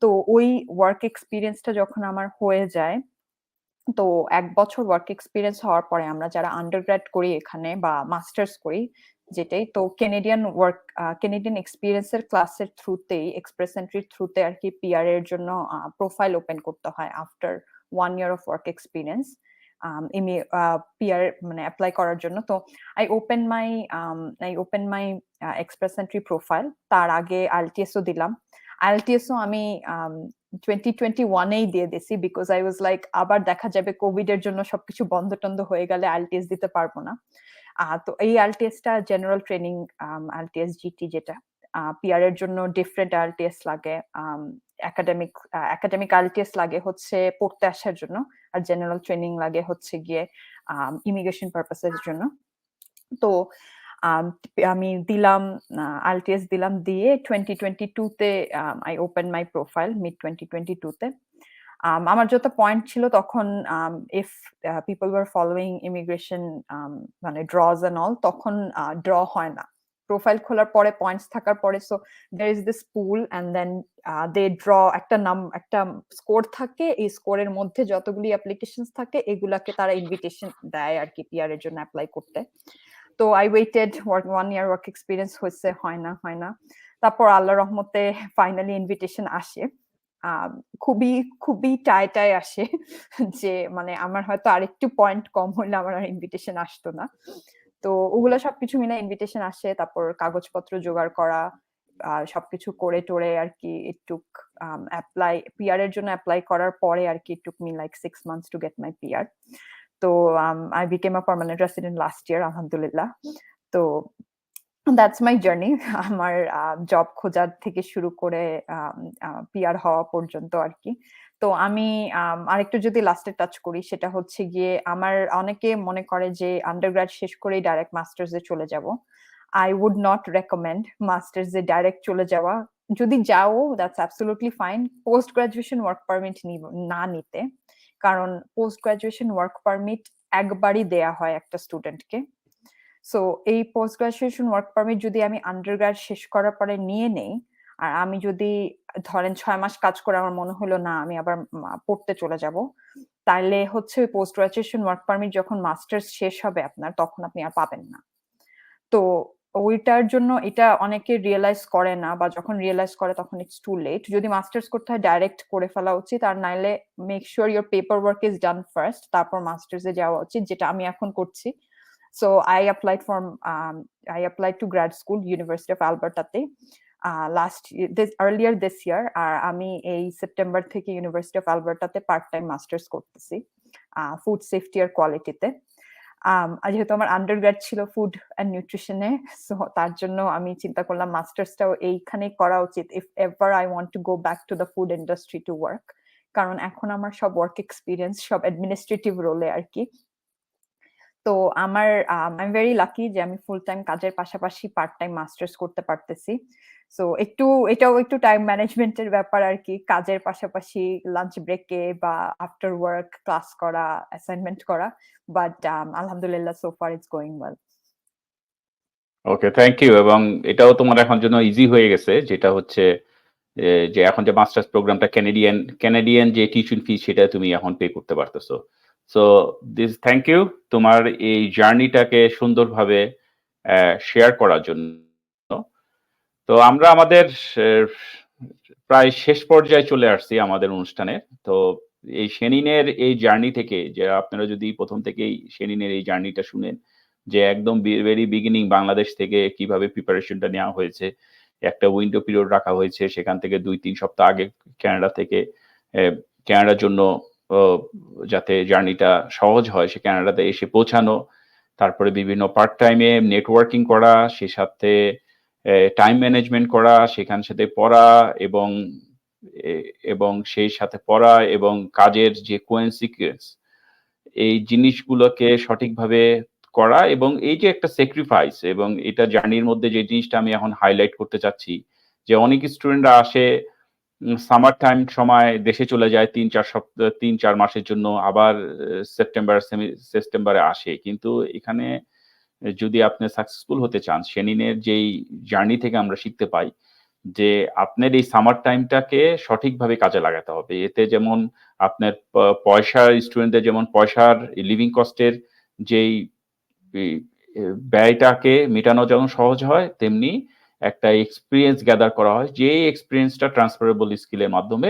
B: তো ওই ওয়ার্ক এক্সপেরিয়েন্সটা যখন আমার হয়ে যায়, তো ১ বছর ওয়ার্ক এক্সপেরিয়েন্স হওয়ার পরে আমরা যারা আন্ডারগ্র্যাড করি এখানে বা মাস্টার্স করি যেটাই, তো কানাডিয়ান এক্সপেরিয়েন্স এর ক্লাসের থ্রুতেই এক্সপ্রেস এন্ট্রির থ্রুতে আর কি পিআর এর জন্য প্রোফাইল ওপেন করতে হয় after 1 year of work experience. PR মানে এপ্লাই করার জন্য। তো I open my express entry profile. তার আগে আইএলটিএস ও দিলাম। আইএলটিএস ও আমি 2021 এই দিয়ে দিছি, বিকজ আই ওয়াজ লাইক আবার দেখা যাবে কোভিড এর জন্য সবকিছু বন্ধ টন্ধ হয়ে গেলে আইএলটিএস দিতে পারবো না। তো এই আইএলটিএসটা জেনারেল ট্রেনিং আইএলটিএস জিটি, যেটা পিআর এর জন্য ডিফারেন্ট আইএলটিএস লাগে। একাডেমিক আইএলটিএস লাগে হচ্ছে পড়তে আসার জন্য, আর জেনারেল ট্রেনিং লাগে হচ্ছে গিয়ে ইমিগ্রেশন পারপাসের জন্য। তো আমি দিলাম আইএলটিএস দিলাম, দিয়ে 2022 তে I open my profile mid 2022 তে। আমার যত পয়েন্ট ছিল তখন, if people were following immigration মানে ড্রজ এন্ড অল, তখন ড্র হয় না। প্রোফাইল খোলার পরে পয়েন্টস থাকার পরে, so there is this pool and then they draw একটা স্কোর থাকে। এই স্কোরের মধ্যে যতগুলি অ্যাপ্লিকেশনস থাকে এগুলাকে তারা ইনভিটেশন দেয় আর কি পিআর এর জন্য অ্যাপ্লাই করতে। তো I waited 1 year work experience হয়েছে, হয় না। তারপর আল্লাহর রহমতে ফাইনালি ইনভিটেশন আসে। খুবই টায় আসে যে মানে আমার হয়তো আরেকটু পয়েন্ট কম হলে আমার আর ইনভিটেশন আসতো না। তো ওগুলা সবকিছু মিলে ইনভিটেশন আসে। তারপর কাগজপত্র জোগাড় করা, সবকিছু করে টোরে আর কি একটু পিআর এর জন্য অ্যাপ্লাই করার পরে আর কি took me like 6 months to get my PR. তো I became a permanent resident last year, আলহামদুলিল্লাহ। তো দ্যাটস মাই জার্নি। আমার জব খোঁজার থেকে শুরু করে পিআর হওয়া পর্যন্ত আর কি। তো আমি আরেকটু যদি লাস্টে টাচ করি, সেটা হচ্ছে গিয়ে আমার অনেকে মনে করে যে আন্ডারগ্রাড শেষ করেই ডাইরেক্ট মাস্টার্স এ চলে যাব। I would not recommend masters এ ডাইরেক্ট চলে যাওয়া। যদি যাও that's absolutely fine, post graduation work permit না নিতে। কারণ পোস্ট গ্রাজুয়েশন ওয়ার্ক পারমিট একবারই দেয়া হয় একটা স্টুডেন্টকে। সো এই পোস্ট গ্রাজুয়েশন ওয়ার্ক পারমিট যদি আমি আন্ডারগ্রাড শেষ করার পরে নিয়ে নেই, আর আমি যদি ধরেন 6 মাস কাজ করে আমার মনে হলো না আমি আবার পড়তে চলে যাব, তাহলে হচ্ছে ওই পোস্ট গ্রাজুয়েশন ওয়ার্ক পারমিট যখন মাস্টার্স শেষ হবে আপনার, তখন আপনি আর পাবেন না। তো ওইটার জন্য এটা অনেকে রিয়েলাইজ করে না, বা যখন রিয়েলাইজ করে তখন ইটস টু লেট। যদি মাস্টার্স করতে হয় ডাইরেক্ট করে ফেলা উচিত, আর নাইলে make sure your paper work is done first, তারপর মাস্টার্স এ যাওয়া উচিত, যেটা আমি এখন করছি। So I applied to grad school University of Alberta তে earlier this year, আর আমি এই সেপ্টেম্বর থেকে ইউনিভার্সিটি অফ আলবার্টাতে পার্ট টাইম মাস্টার্স করতেছি ফুড সেফটি আর কোয়ালিটিতে। যেহেতু আমার আন্ডারগ্র্যাড ছিল ফুড অ্যান্ড নিউট্রিশনে, সো তার জন্য আমি চিন্তা করলাম মাস্টার্সটাও এইখানে করা উচিত if ever I want to go back to the food industry to work. কারণ এখন আমার সব ওয়ার্ক এক্সপিরিয়েন্স সব অ্যাডমিনিস্ট্রেটিভ রোলে আর কি। তো আই এম ভেরি লাকি যে আমি ফুল টাইম কাজের পাশাপাশি পার্ট টাইম মাস্টার্স করতে পারতেছি। সো এটাও একটু টাইম ম্যানেজমেন্টের ব্যাপার আর কি, কাজের পাশাপাশি লাঞ্চ ব্রেকে বা আফটার ওয়ার্ক ক্লাস করা, অ্যাসাইনমেন্ট করা। বাট আলহামদুলিল্লাহ so far it's going well.
A: Okay, thank you. এবং এটাও তোমার এখন জন্য ইজি হয়ে গেছে, যেটা হচ্ছে যে এখন যে মাস্টার্স প্রোগ্রামটা ক্যানাডিয়ান যে টিউশন ফি সেটা তুমি এখন পে করতে পারতেছো। সো থ্যাংক ইউ তোমার এই জার্নিটাকে সুন্দরভাবে শেয়ার করার জন্য। তো আমরা আমাদের প্রায় শেষ পর্যায়ে চলে আসছি আমাদের অনুষ্ঠানে। তো এই সেনিনের এই জার্নি থেকে, যে আপনারা যদি প্রথম থেকেই সেনিনের এই জার্নিটা শুনেন, যে একদম ভেরি বিগিনিং বাংলাদেশ থেকে কিভাবে প্রিপারেশনটা নেওয়া হয়েছে, একটা উইন্ডো পিরিয়ড রাখা হয়েছে, সেখান থেকে 2-3 সপ্তাহ আগে কানাডা থেকে কানাডার জন্য যাতে জার্নিটা সহজ হয়, সে কানাডাতে এসে পৌঁছানো, তারপরে বিভিন্ন পার্ট টাইমে নেটওয়ার্কিং করা, সে সাথে টাইম ম্যানেজমেন্ট করা, সেখান সাথে পড়া এবং সেই সাথে পড়া এবং কাজের যে কোইন্সিকুয়েন্স, এই জিনিসগুলোকে সঠিকভাবে করা এবং এই যে একটা স্যাক্রিফাইস এবং এটা জার্নির মধ্যে যে জিনিসটা আমি এখন হাইলাইট করতে চাচ্ছি, যে অনেক স্টুডেন্টরা আসে সামার টাইম সময় দেশে চলে যায় ৩-৪ মাসের জন্য, আবার সেপ্টেম্বরে আসে। কিন্তু এখানে যদি আপনি সাকসেসফুল হতে চান, সেনিনের যেই জার্নি থেকে আমরা শিখতে পাই যে আপনার এই সামার টাইমটাকে সঠিকভাবে কাজে লাগাতে হবে। এতে যেমন আপনার পয়সার স্টুডেন্টদের যেমন পয়সার লিভিং কস্টের যেই এই ব্যয়টাকে মেটানো যেমন সহজ হয়, তেমনি একটা এক্সপেরিয়েন্স গ্যাদার করা হয়, যে এক্সপেরিয়েন্সটা ট্রান্সফারেবল স্কিলের মাধ্যমে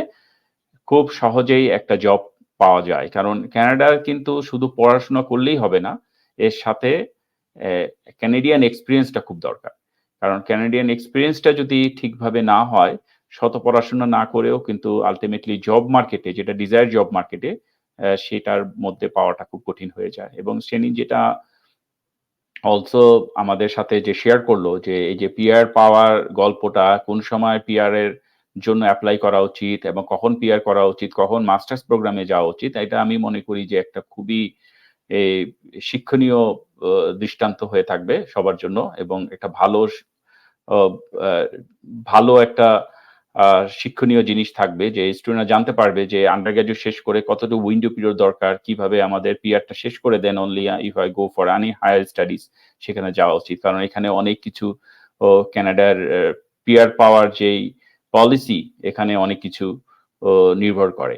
A: খুব সহজেই একটা জব পাওয়া যায়। কারণ কানাডার কিন্তু শুধু পড়াশোনা করলেই হবে না, এর সাথে ক্যানাডিয়ান এক্সপেরিয়েন্সটা খুব দরকার। কারণ ক্যানাডিয়ান এক্সপেরিয়েন্সটা যদি ঠিকভাবে না হয়, শত পড়াশোনা না করেও কিন্তু আলটিমেটলি জব মার্কেটে, যেটা ডিজায়ার জব মার্কেটে, সেটার মধ্যে পাওয়াটা খুব কঠিন হয়ে যায়। এবং সেনি যেটা অলসো আমাদের সাথে যে শেয়ার করলো যে এই যে পিআর পাওয়ার গল্পটা, কোন সময় পিআর এর জন্য অ্যাপ্লাই করা উচিত এবং কখন পিআর করা উচিত, কখন মাস্টার্স প্রোগ্রামে যাওয়া উচিত, এটা আমি মনে করি যে একটা খুবই এই শিক্ষণীয় দৃষ্টান্ত হয়ে থাকবে সবার জন্য এবং একটা আহ, আহ, ভালো একটা শিক্ষণীয় জিনিস থাকবে, যে স্টুডেন্টরা জানতে পারবে যে আন্ডার গ্রাজুয়েট শেষ করে কতটুকু উইন্ডো পিরিয়ড দরকার, কিভাবে আমাদের পিআরটা শেষ করে then only if I go for any higher studies সেখানে যাওয়া উচিত। কারণ এখানে অনেক কিছু কানাডার পিআর পাওয়ার যেই পলিসি, এখানে অনেক কিছু নির্ভর করে।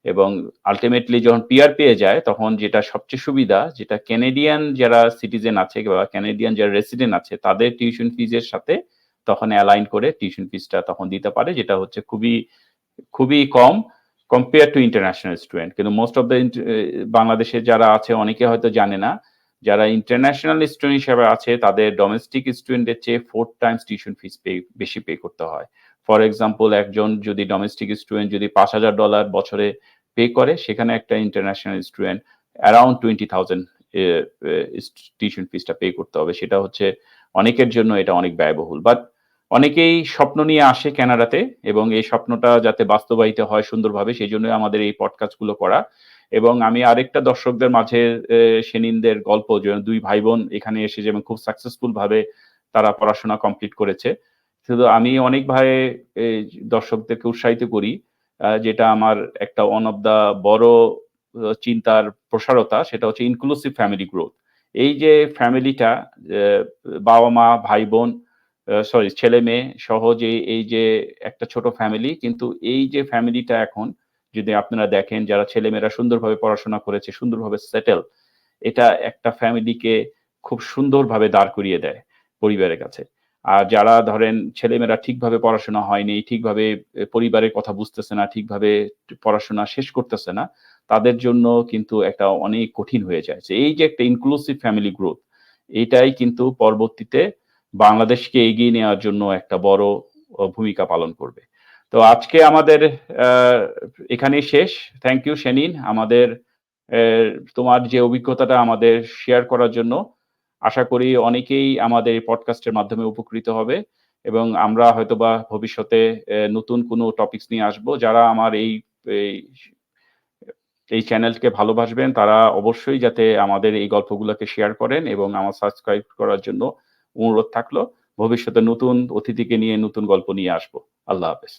A: এবং আলটিমেটলি যখন পিআর পেয়ে যায়, তখন যেটা সবচেয়ে সুবিধা, যেটা ক্যানাডিয়ান যারা সিটিজেন আছে বা ক্যানাডিয়ান যারা রেসিডেন্ট আছে, তাদের টিউশন ফিজের সাথে তখন অ্যালাইন করে টিউশন ফিসটা তখন দিতে পারে, যেটা হচ্ছে খুবই খুবই কম কম্পেয়ার টু ইন্টারন্যাশনাল স্টুডেন্ট। কিন্তু মোস্ট অফ দ্য বাংলাদেশে যারা আছে অনেকে হয়তো জানে না, যারা ইন্টারন্যাশনাল স্টুডেন্ট হিসেবে আছে তাদের ডোমেস্টিক স্টুডেন্টের চেয়ে 4 টাইমস টিউশন ফিস বেশি পে করতে হয়। ফর এক্সাম্পল, একজন যদি ডোমেস্টিক স্টুডেন্ট যদি $৫,০০০ বছরে পে করে, সেখানে একটা ইন্টারন্যাশনাল স্টুডেন্ট অ্যারাউন্ড 20,000 টিউশন ফিসটা পে করতে হবে। সেটা হচ্ছে অনেকের জন্য এটা অনেক ব্যয়বহুল। বাট অনেকেই স্বপ্ন নিয়ে আসে কানাডাতে এবং এই স্বপ্নটা যাতে বাস্তবায়িত হয় সুন্দরভাবে, সেই জন্য আমাদের এই পডকাস্টগুলো করা। এবং আমি আরেকটা দর্শকদের মাঝে সেনিনদের গল্প, যে 2 ভাই বোন এখানে এসে যেমন খুব সাকসেসফুল ভাবে তারা পড়াশোনা কমপ্লিট করেছে। শুধু আমি অনেক ভাই দর্শকদেরকে উৎসাহিত করি, যেটা আমার একটা ওয়ান অফ দা বড় চিন্তার প্রসারতা, সেটা হচ্ছে ইনক্লুসিভ ফ্যামিলি গ্রোথ। এই যে ফ্যামিলিটা, বাবা মা ভাই বোন সরি ছেলে মেয়ে সহ যে এই যে একটা ছোট ফ্যামিলি, কিন্তু এই যে ফ্যামিলিটা এখন যদি আপনারা দেখেন, যারা ছেলেমেয়েরা সুন্দরভাবে পড়াশোনা করেছে, সুন্দরভাবে সেটেল, এটা একটা ফ্যামিলিকে খুব সুন্দরভাবে দাঁড় করিয়ে দেয় পরিবারের কাছে। আর যারা ধরেন ছেলেমেয়েরা ঠিকভাবে পড়াশোনা হয়নি, ঠিকভাবে পরিবারের কথা বুঝতেছে না, ঠিকভাবে পড়াশোনা শেষ করতেছে না, তাদের জন্য কিন্তু একটা অনেক কঠিন হয়ে যায়। যে এই যে একটা ইনক্লুসিভ ফ্যামিলি গ্রোথ, এটাই কিন্তু পরবর্তীতে বাংলাদেশকে এগিয়ে নেওয়ার জন্য একটা বড় ভূমিকা পালন করবে। তো আজকে আমাদের এখানেই শেষ। থ্যাংক ইউ সেনিন, আমাদের তোমার যে অভিজ্ঞতাটা আমাদের শেয়ার করার জন্য। আশা করি অনেকেই আমাদের এই পডকাস্টের মাধ্যমে উপকৃত হবে এবং আমরা হয়তোবা ভবিষ্যতে নতুন কোনো টপিকস নিয়ে আসবো। যারা আমার এই এই চ্যানেলকে ভালোবাসবেন, তারা অবশ্যই যাতে আমাদের এই গল্পগুলোকে শেয়ার করেন এবং আমার সাবস্ক্রাইব করার জন্য অনুরোধ থাকলো। ভবিষ্যতে নতুন অতিথিকে নিয়ে নতুন গল্প নিয়ে আসবো। আল্লাহ হাফেজ।